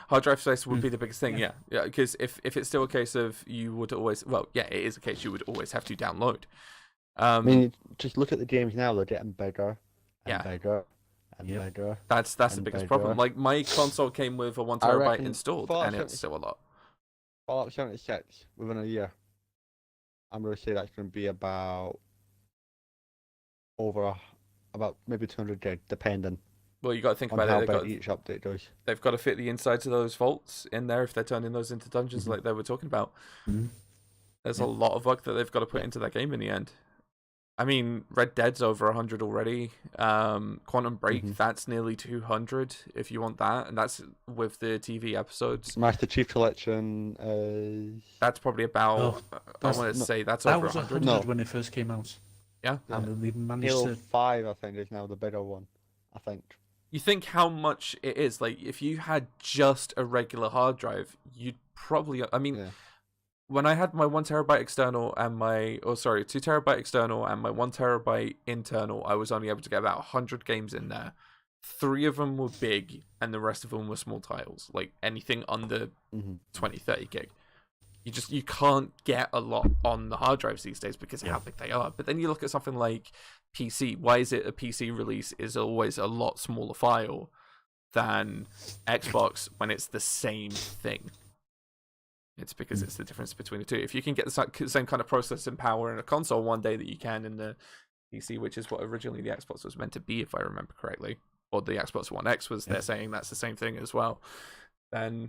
Hard drive space would be the biggest thing, yeah. Because if it's still a case of you would always, it is a case you would always have to download. Just look at the games now; they're getting bigger and bigger and bigger. That's the biggest problem. Like my console came with a 1 terabyte installed, and it's still a lot. Fallout 76 within a year. I'm going to say that's going to be about maybe 200 gig, depending. Well, you got to think on about how it. big each update does. They've got to fit the insides of those vaults in there if they're turning those into dungeons like they were talking about. There's a lot of work that they've got to put into that game in the end. I mean, Red Dead's over 100 already. Quantum Break, that's nearly 200 if you want that, and that's with the TV episodes. Master Chief Collection is... That's probably about. I want to say that's over was 100. 100 when it first came out. Yeah. And they managed Halo to... 5, I think, is now the bigger one. I think. You think how much it is? Like, if you had just a regular hard drive, you'd probably. I mean. Yeah. When I had my 1 terabyte external and my 2 terabyte external and my 1 terabyte internal, I was only able to get about 100 games in there. 3 of them were big and the rest of them were small titles, like anything under 20, 30 gig. You can't get a lot on the hard drives these days because of how big they are. But then you look at something like PC. Why is it a PC release is always a lot smaller file than Xbox when it's the same thing? It's because it's the difference between the two. If you can get the same kind of processing power in a console one day that you can in the PC, which is what originally the Xbox was meant to be, if I remember correctly, or the Xbox One X was, they're saying that's the same thing as well, then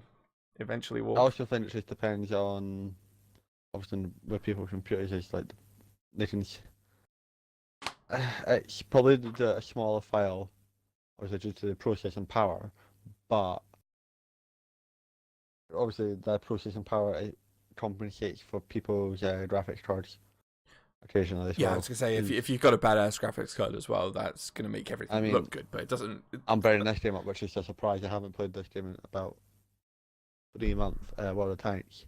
eventually we'll... I also think it just depends on, obviously, with people's computers, it's like, they can... It's probably a smaller file, obviously due to the processing power, but obviously that processing power it compensates for people's graphics cards occasionally as well. I was gonna say if you've got a badass graphics card as well, that's gonna make everything look good. But it doesn't. I'm bringing this game up, which is a surprise. I haven't played this game in about 3 months. World of Tanks.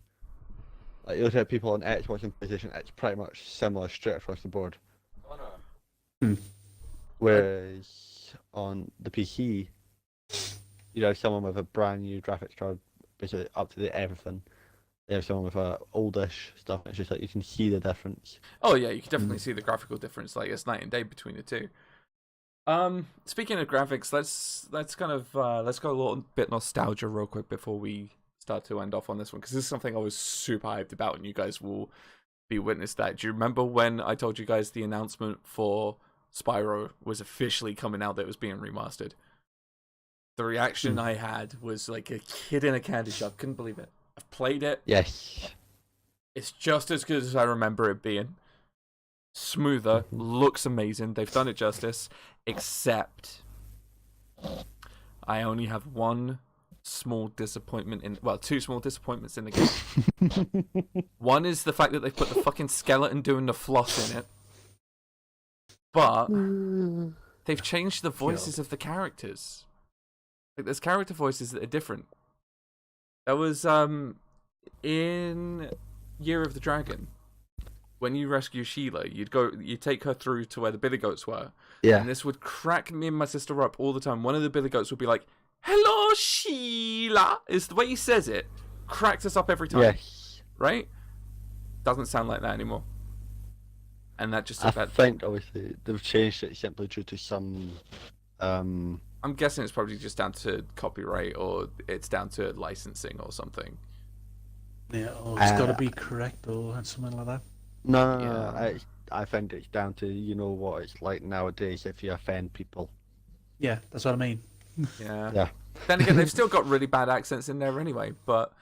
Like you look at people on Xbox and PlayStation, it's pretty much similar straight across the board. Whereas on the PC, you have someone with a brand new graphics card, basically up to date everything. They have someone with oldish stuff. It's just like you can see the difference. Oh yeah, you can definitely see the graphical difference. Like it's night and day between the two. Speaking of graphics, let's kind of let's go a little bit nostalgia real quick before we start to end off on this one, because this is something I was super hyped about, and you guys will be witness that. Do you remember when I told you guys the announcement for Spyro was officially coming out, that it was being remastered? The reaction I had was like a kid in a candy shop. Couldn't believe it. I've played it. Yes. It's just as good as I remember it being. Smoother, looks amazing. They've done it justice, except I only have one small disappointment two small disappointments in the game. One is the fact that they put the fucking skeleton doing the floss in it. But they've changed the voices of the characters. Like, there's character voices that are different. That was in Year of the Dragon. When you rescue Sheila, you'd take her through to where the billy goats were. Yeah. And this would crack me and my sister up all the time. One of the billy goats would be like, "Hello, Sheila." Is the way he says it. Cracks us up every time. Yes. Right? Doesn't sound like that anymore. And that just I think obviously they've changed it simply due to some I'm guessing it's probably just down to copyright, or it's down to licensing or something. Yeah, or it's got to be correct or something like that. No. I think it's down to, you know what it's like nowadays if you offend people. Yeah, that's what I mean. Yeah. Then again, they've still got really bad accents in there anyway, but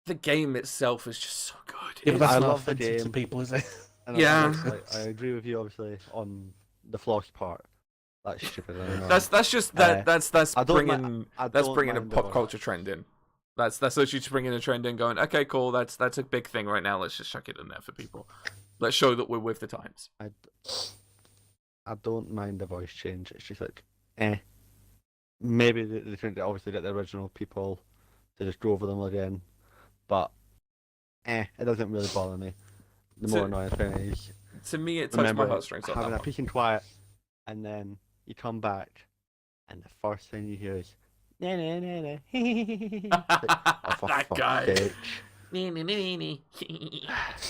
the game itself is just so good. Yeah, but that's I not love the offensive to game. people, is it? And Yeah. I agree with you obviously on the floss part. That's stupid. That's bringing a mind pop the culture trend in. That's literally just bringing a trend in, going, okay, cool, that's a big thing right now. Let's just chuck it in there for people. Let's show that we're with the times. I don't mind the voice change. It's just like, maybe they think to obviously get the original people to just go over them again, but it doesn't really bother me. The more annoying thing is, to me, it touched my heartstrings. Having a peace and quiet, and then you come back, and the first thing you hear is, "Na na na na." That guy.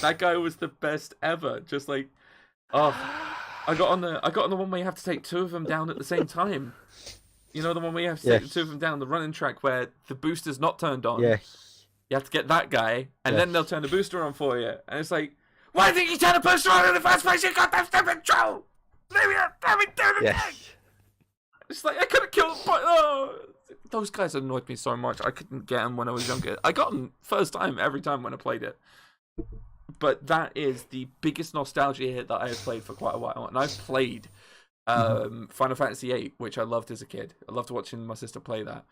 That guy was the best ever. Just like, I got on the one where you have to take two of them down at the same time. You know, the one where you have to take the two of them down the running track where the booster's not turned on. Yes. You have to get that guy, and then they'll turn the booster on for you. And it's like, why didn't you turn the booster on in the first place? You got that stupid troll. Let me do it again. It's like, I could have killed, but those guys annoyed me so much. I couldn't get them when I was younger. I got them first time every time when I played it. But that is the biggest nostalgia hit that I have played for quite a while. And I've played Final Fantasy VIII, which I loved as a kid. I loved watching my sister play that.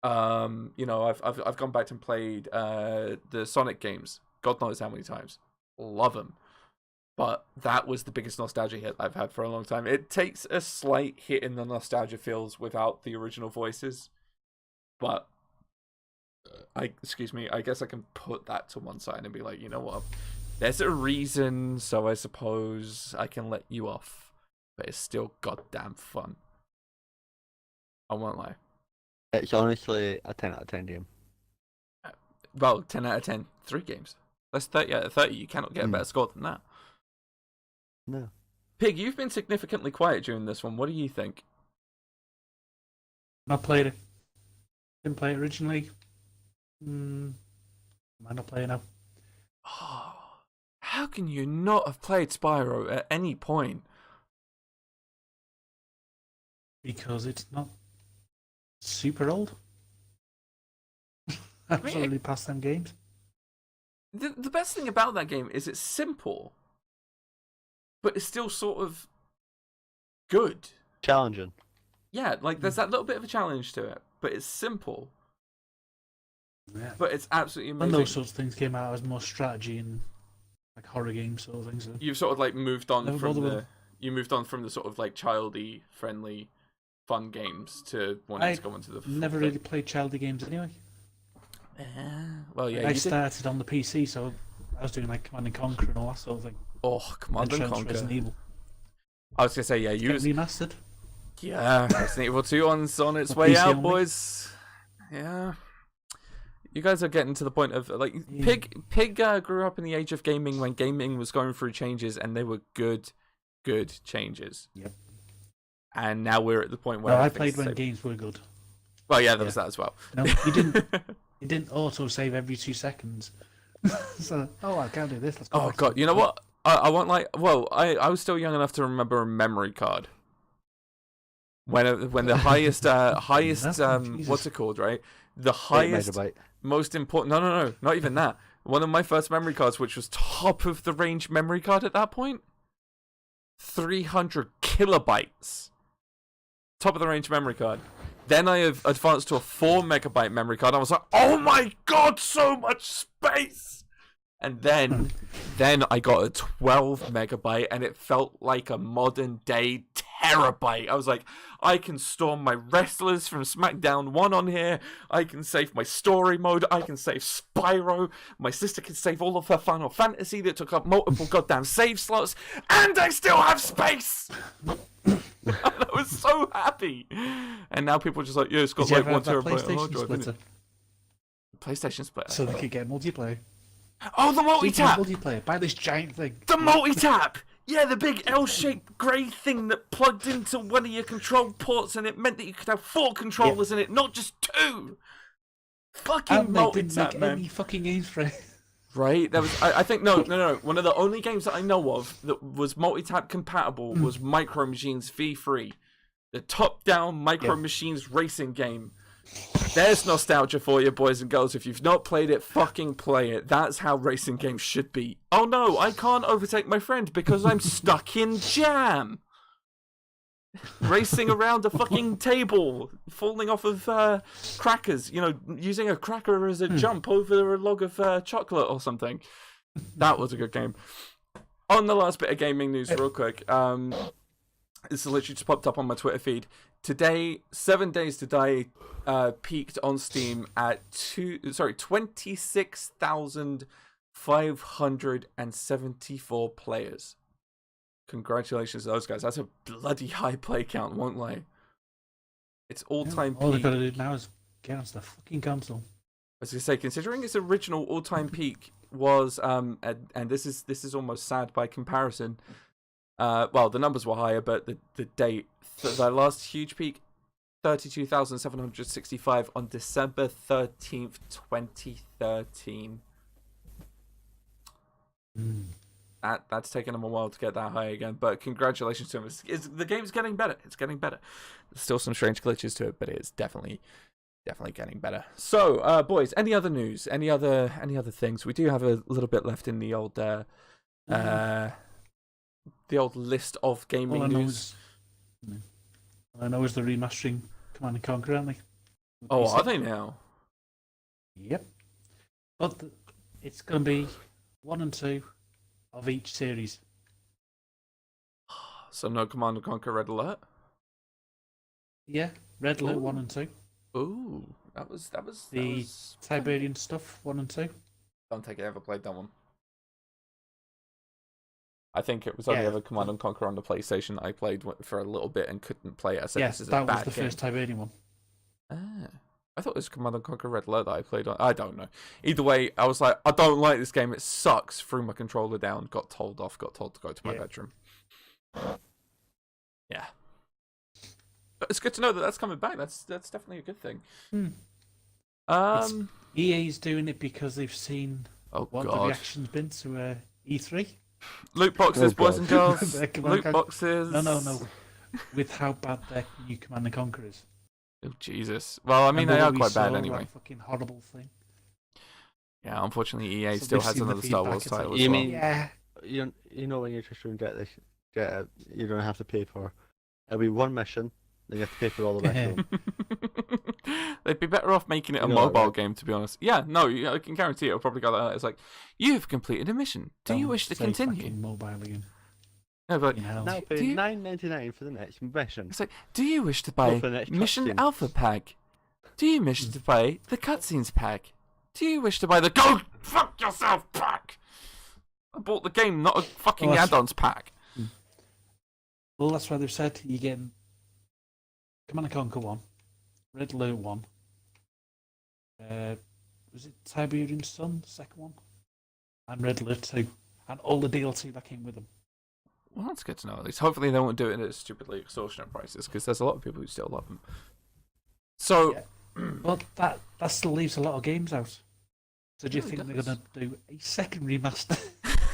You know, I've gone back and played the Sonic games. God knows how many times. Love them. But that was the biggest nostalgia hit I've had for a long time. It takes a slight hit in the nostalgia feels without the original voices. But I guess I can put that to one side and be like, you know what? There's a reason, so I suppose I can let you off. But it's still goddamn fun. I won't lie. It's honestly a 10 out of 10 game. Well, 10 out of 10, 3 games. That's 30 out of 30. You cannot get a better score than that. No. Pig, you've been significantly quiet during this one. What do you think? Not played it. Didn't play it originally. Might not play it now. Oh, how can you not have played Spyro at any point? Because it's not super old. Absolutely past them games. The best thing about that game is it's simple, but it's still sort of good. Challenging. Yeah, like there's that little bit of a challenge to it, but it's simple. Yeah. But it's absolutely When amazing. those sorts of things came out, it was more strategy and like horror games sort of things. You've sort of like moved on Never from bothered with the them. you moved on from the sort of like childy, friendly, fun games to wanting to go into the. Never really played childy games anyway. Well, yeah, I you did. started on the PC, so I was doing like Command and Conquer and all that sort of thing. Oh, Command and Resident Conquer. Evil. I was gonna say, yeah, you. Get remastered. Yeah, Resident Evil 2 on its On way PC out, only. boys. Yeah. You guys are getting to the point of like Yeah. Pig grew up in the age of gaming when gaming was going through changes, and they were good changes. Yep. And now we're at the point where No, I everything's played when the same. games were good. Well, yeah, there was that as well. No, you didn't. It didn't auto save every 2 seconds. So, I can't do this. Let's go. Oh back to god, the- you know what? I want like I was still young enough to remember a memory card. When the highest Jesus. what's it called, right? The 8 highest megabyte. most important no, not even that. One of my first memory cards, which was top of the range memory card at that point, 300 kilobytes. Top of the range memory card. Then I have advanced to a 4 megabyte memory card. I was like, oh my god, so much space! And then I got a 12 megabyte, and it felt like a modern day terabyte. I was like, I can store my wrestlers from SmackDown 1 on here. I can save my story mode. I can save Spyro. My sister can save all of her Final Fantasy that took up multiple goddamn save slots. And I still have space! And I was so happy. And now people are just like, yeah, it's got Did you like ever 1 have that terabyte hard PlayStation drive in splitter? it. PlayStation splitter. So they could get multiplayer. Oh, the multi-tap! Multiplayer. Buy this giant thing. The multi-tap! Yeah, the big L-shaped grey thing that plugged into one of your control ports, and it meant that you could have 4 controllers in it, not just 2. Fucking And they didn't multi-tap, make man. any fucking games for it. Right? There was, I think, no. One of the only games that I know of that was multi-tap compatible was Micro Machines V3. The top-down Micro Machines racing game. There's nostalgia for you, boys and girls. If you've not played it, fucking play it. That's how racing games should be. Oh no, I can't overtake my friend because I'm stuck in jam. Racing around a fucking table, falling off of crackers. You know, using a cracker as a jump over a log of chocolate or something. That was a good game. On the last bit of gaming news, real quick. This literally just popped up on my Twitter feed. Today, 7 Days to Die peaked on Steam at 26,574 players. Congratulations to those guys. That's a bloody high play count, won't lie. It's all-time All they've peak. got to do now is get onto the fucking console. I was going to say, considering its original all-time peak was, and this is almost sad by comparison. Well, the numbers were higher, but the date, the last huge peak, 32,765 on December 13th, 2013. That's taken them a while to get that high again. But congratulations to them. The game's getting better. It's getting better. There's still some strange glitches to it, but it's definitely getting better. So, boys, any other news? Any other things? We do have a little bit left in the old list of gaming news. All I know is the remastering Command and Conquer, aren't they? Oh, are they now? Yep. But it's going to be 1 and 2 of each series. So no Command and Conquer Red Alert? Yeah, Red Alert 1 and 2. Ooh, that was The Tiberian stuff 1 and 2. Don't think I ever played that one. I think it was only ever Command and Conquer on the PlayStation I played for a little bit and couldn't play it. I said this is a bad game. That was the first Tiberian one. I thought it was Command and Conquer Red Alert that I played on. I don't know. Either way, I was like, I don't like this game. It sucks. Threw my controller down. Got told off. Got told to go to my bedroom. Yeah. But it's good to know that that's coming back. That's definitely a good thing. EA's doing it because they've seen what the reaction's been to E3. Loot boxes, boys and girls. Loot boxes. No. With how bad their new Command and Conquer is. Oh, Jesus. Well, I mean, they are quite bad anyway. That fucking horrible thing. Yeah, unfortunately, EA still has another Star Wars title as well. You mean, you know when you just get this, you don't have to pay for. It'll be one mission, then you have to pay for all the rest of them. They'd be better off making it a mobile game, to be honest. Yeah, no, I can guarantee it'll probably go like that. It's like, you've completed a mission. Do you wish to continue? Mobile again. No, but now pay $9.99 for the next mission. It's like, do you wish to buy Mission Alpha Pack? Do you wish to buy the Cutscenes Pack? Do you wish to buy the Go Fuck Yourself Pack? I bought the game, not a fucking add-ons pack. Well, that's why they've said you get Command & Conquer 1, Red Alert 1, was it Tiberian Sun, the second one? And Red Alert 2, and all the DLC that came with them. Well, that's good to know at least. Hopefully they won't do it at stupidly extortionate prices, because there's a lot of people who still love them. So... Well, that still leaves a lot of games out. So do you think they're going to do a second remaster?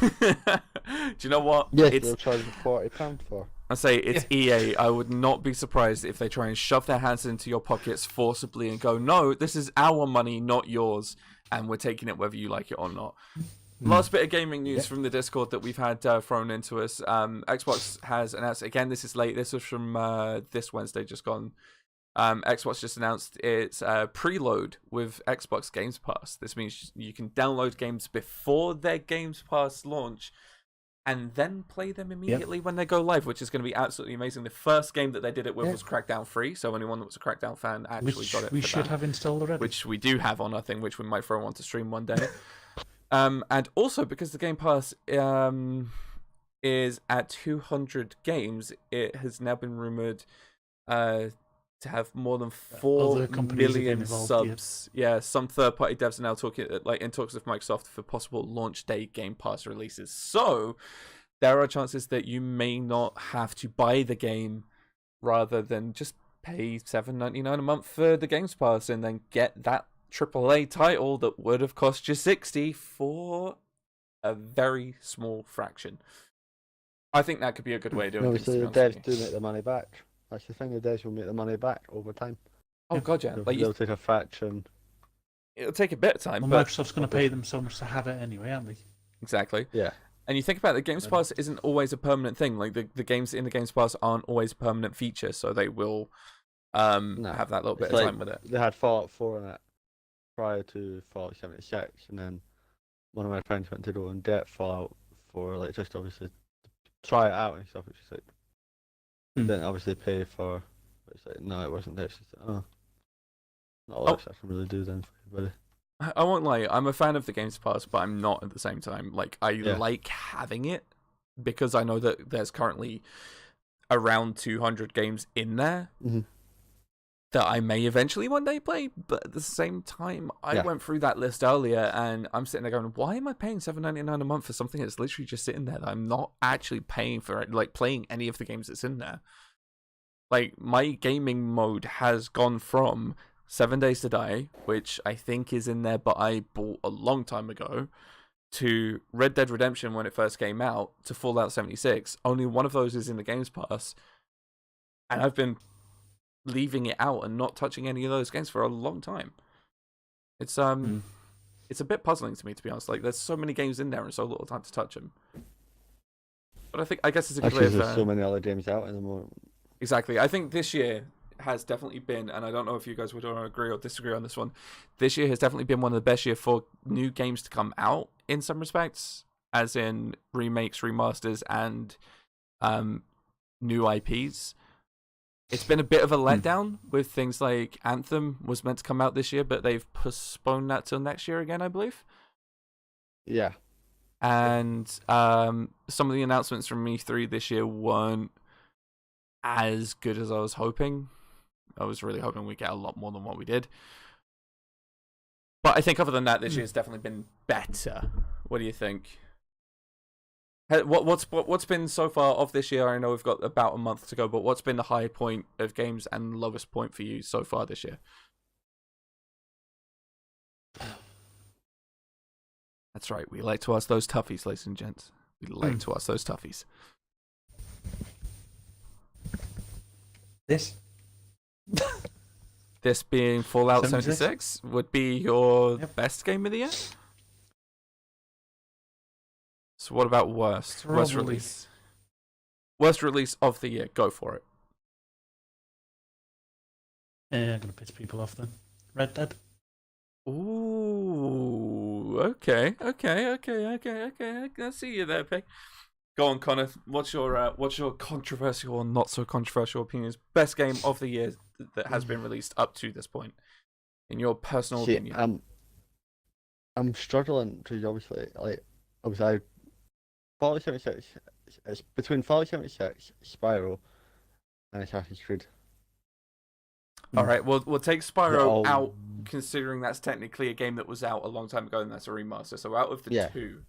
Do you know what? Yes, they'll charge £40 for. I say it's EA. I would not be surprised if they try and shove their hands into your pockets forcibly and go, no, this is our money, not yours, and we're taking it whether you like it or not. Last bit of gaming news from the Discord that we've had thrown into us. Xbox has announced, again, this is late. This was from this Wednesday just gone. Xbox just announced its preload with Xbox Games Pass. This means you can download games before their Games Pass launch and then play them immediately when they go live, which is going to be absolutely amazing. The first game that they did it with was Crackdown 3, so anyone that was a Crackdown fan actually got it. We should have installed already. Which we do have on our thing, which we might throw onto stream one day. And also, because the Game Pass is at 200 games, it has now been rumoured to have more than 4 million subs. Yeah, some third-party devs are now talking, in talks with Microsoft for possible launch day Game Pass releases. So there are chances that you may not have to buy the game, rather than just pay $7.99 a month for the Games Pass and then get that AAA title that would have cost you $60 for a very small fraction. I think that could be a good way of doing it. Obviously, the devs do make the money back. That's the thing, the devs will make the money back over time. Oh, God, yeah. They'll take a fraction. It'll take a bit of time. Well, but Microsoft's going to pay them so much to have it anyway, aren't they? Exactly. Yeah. And you think about it, the Games Pass isn't always a permanent thing. Like, the games in the Games Pass aren't always a permanent feature, so they will have that little bit of time with it. They had Fallout 4 in it prior to Fallout 76, and then one of my friends went to go and get Fallout 4, just obviously try it out and stuff, which is then obviously pay for. It's no, it wasn't there. It's just, not all I can really do then for everybody. I won't lie, I'm a fan of the Games Pass, but I'm not at the same time. Like, I like having it because I know that there's currently around 200 games in there that I may eventually one day play, but at the same time, I went through that list earlier and I'm sitting there going, why am I paying $7.99 a month for something that's literally just sitting there that I'm not actually paying for it, playing any of the games that's in there? Like, my gaming mode has gone from 7 Days to Die, which I think is in there, but I bought a long time ago, to Red Dead Redemption when it first came out to Fallout 76. Only one of those is in the Games Pass. And I've been leaving it out and not touching any of those games for a long time. It's it's a bit puzzling to me, to be honest. Like, there's so many games in there and so little time to touch them. But I guess it's a good way of... there's so many other games out in the moment. Exactly. I think this year has definitely been, and I don't know if you guys would agree or disagree on this one, this year has definitely been one of the best years for new games to come out in some respects, as in remakes, remasters, and new IPs. It's been a bit of a letdown with things like Anthem was meant to come out this year, but they've postponed that till next year again, I believe. Yeah. And some of the announcements from E3 this year weren't as good as I was hoping. I was really hoping we'd get a lot more than what we did. But I think other than that, this year's definitely been better. What do you think? What's been so far of this year? I know we've got about a month to go, but what's been the high point of games and lowest point for you so far this year? That's right. We like to ask those toughies, ladies and gents. We like to ask those toughies. This being Fallout 76? 76 would be your best game of the year? So what about worst? Probably. Worst release. Worst release of the year. Go for it. I'm gonna piss people off then. Red Dead. Ooh, okay. I see you there, Peg. Go on, Connor. What's your controversial or not so controversial opinions? Best game of the year that has been released up to this point, in your personal opinion. I'm struggling to obviously Fallout 76. It's between Fallout 76, Spyro, and Assassin's Creed. All right, we'll take Spyro out, considering that's technically a game that was out a long time ago and that's a remaster. So out of the two,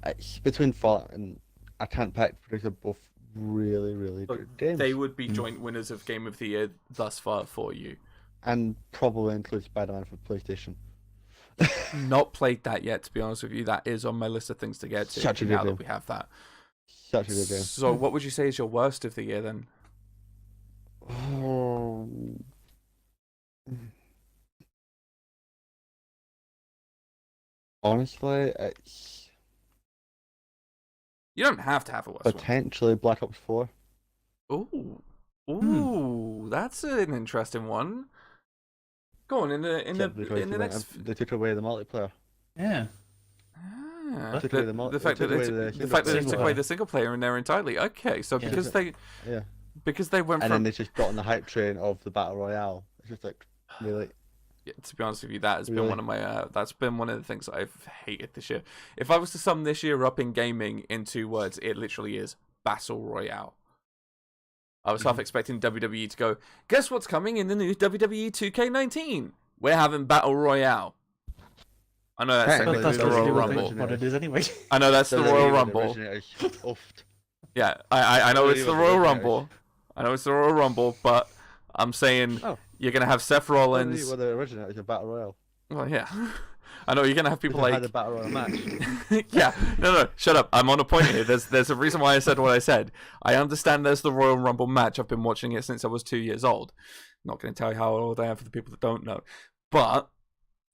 it's between Fallout and I can't pick because they're both really, really good games. They would be joint winners of Game of the Year thus far for you. And probably include Spider-Man for PlayStation. Not played that yet, to be honest with you. That is on my list of things to get to Such a now good that game. we have that. Such a good game. So what would you say is your worst of the year then? Oh. Honestly, it's You don't have to have a worst one. potentially Black Ops 4. Ooh, that's an interesting one. Go on in the next. They took away the multiplayer. Yeah. Ah, Took away the fact that they took away the single player in there entirely. Okay, so because they went And from then they just got on the hype train of the battle royale. It's just like really. Yeah, to be honest with you, that has been Really? one of my that's been one of the things I've hated this year. If I was to sum this year up in gaming in 2 words, it literally is battle royale. I was half expecting WWE to go, guess what's coming in the new WWE 2K19? We're having battle royale. I know that's Technically, technically the Royal Rumble. What it is anyway. I know that's the Royal WWE Rumble. originators. Oofed. Yeah, I know it's the WWE Royal originators. Rumble. I know it's the Royal Rumble, but I'm saying Oh. you're gonna have Seth Rollins. WWE were the originators of battle royale. Well, yeah. I know you're gonna have people They like had a battle royale match. yeah, no, shut up. I'm on a point here. There's a reason why I said what I said. I understand there's the Royal Rumble match. I've been watching it since I was 2 years old. Not going to tell you how old I am for the people that don't know. But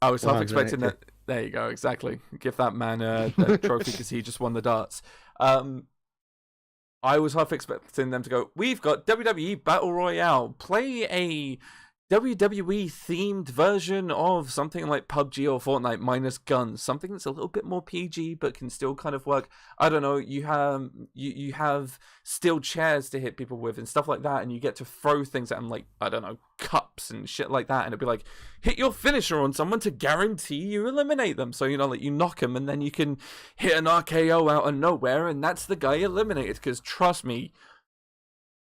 I was half expecting that. There you go, exactly. Give that man a trophy because he just won the darts. I was half expecting them to go, we've got WWE Battle Royale. Play a WWE themed version of something like PUBG or Fortnite minus guns, something that's a little bit more PG but can still kind of work. I don't know, you have steel chairs to hit people with and stuff like that, and you get to throw things at them like, I don't know, cups and shit like that, and it'd be like, hit your finisher on someone to guarantee you eliminate them. So, you know, like, you knock them and then you can hit an RKO out of nowhere and that's the guy eliminated. Because trust me,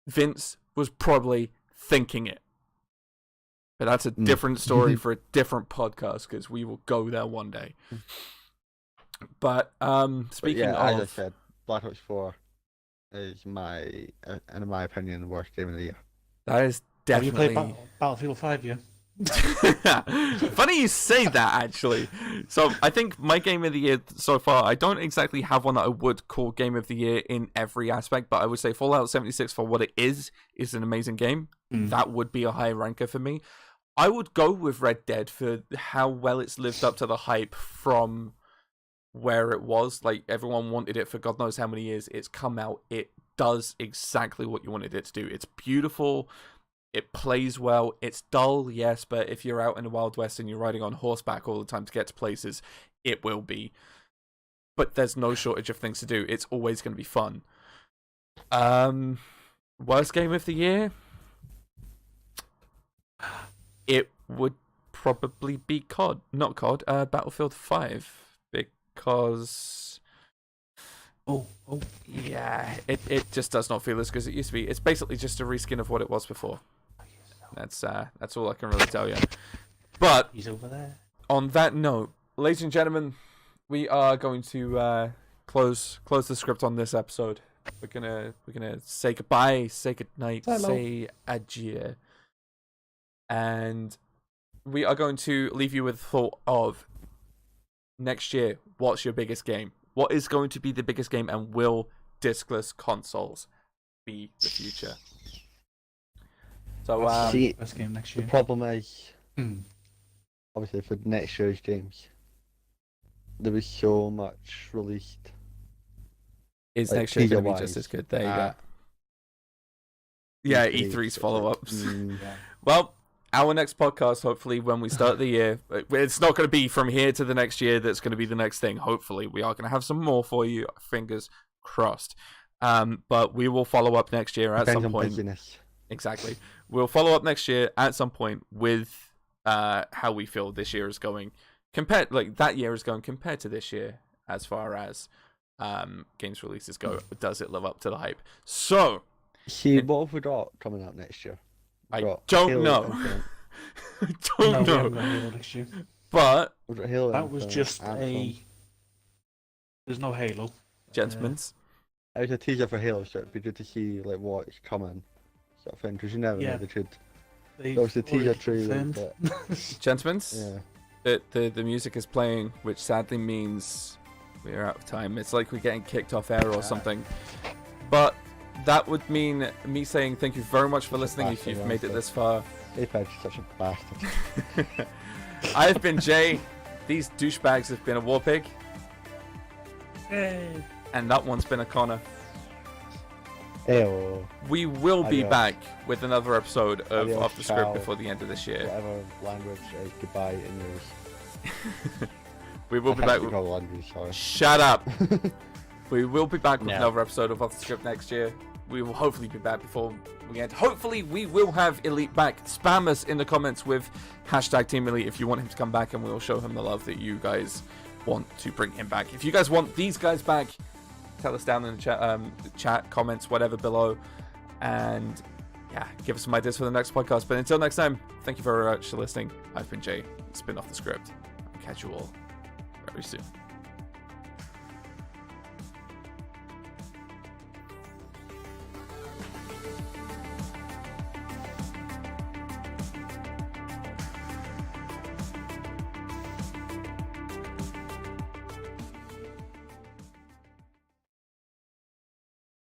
Vince was probably thinking it. But that's a different story for a different podcast, because we will go there one day. But speaking as I of, said, Black Ops 4 is in my opinion, the worst game of the year. that is Have you definitely played Battlefield 5 yet? Funny you say that, actually. So I think my game of the year so far, I don't exactly have one that I would call game of the year in every aspect, but I would say Fallout 76 for what it is an amazing game. That would be a high ranker for me. I would go with Red Dead for how well it's lived up to the hype from where it was. Like, everyone wanted it for God knows how many years. It's come out. It does exactly what you wanted it to do. It's beautiful. It plays well. It's dull, yes, but if you're out in the Wild West and you're riding on horseback all the time to get to places, it will be. But there's no shortage of things to do. It's always going to be fun. Worst game of the year? It would probably be Battlefield 5, because yeah, it just does not feel as good as it used to be. It's basically just a reskin of what it was before. That's all I can really tell you. But he's over there. On that note, ladies and gentlemen, we are going to close the script on this episode. We're gonna say goodbye, say goodnight, say adieu. And we are going to leave you with the thought of next year, what's your biggest game? What is going to be the biggest game, and will discless consoles be the future? So, best game next year. The problem is, obviously for next year's games, there was so much released. Is like, next year going to be just as good? There you go. Yeah, E3's follow-ups. Yeah. Well, our next podcast, hopefully, when we start the year, it's not going to be from here to the next year that's going to be the next thing. Hopefully, we are going to have some more for you. Fingers crossed. But we will follow up next year at some point. Exactly. We'll follow up next year at some point with how we feel this year is going. That year is going compared to this year as far as games releases go. Does it live up to the hype? So, what have we got coming out next year? I don't know. I don't know. Next year. But that was just There's no Halo. Gentlemen's. It was a teaser for Halo, so it'd be good to see like what's coming, sort of thing. Because you never know, they could. That was the teaser trailer. Gentlemen's. Yeah. The music is playing, which sadly means we're out of time. It's like we're getting kicked off air or something. But that would mean me saying thank you very much for listening if you've made it this far. Apex is such a bastard. I've been Jay. These douchebags have been a Warpig. Hey. And that one's been a Connor. Ew. We will be back with another episode of Adios, Off the Script ciao. before the end of this year. Whatever language is goodbye in yours. We will be back with... language, sorry. Shut up! We will be back with another episode of Off the Script next year. We will hopefully be back before we end. Hopefully we will have Elite back. Spam us in the comments with #Team Elite if you want him to come back, and we will show him the love that you guys want to bring him back. If you guys want these guys back, tell us down in the chat, comments, whatever below. And yeah, give us some ideas for the next podcast. But until next time, thank you very much for listening. I've been Jay. It's been Off the Script. I'll catch you all very soon.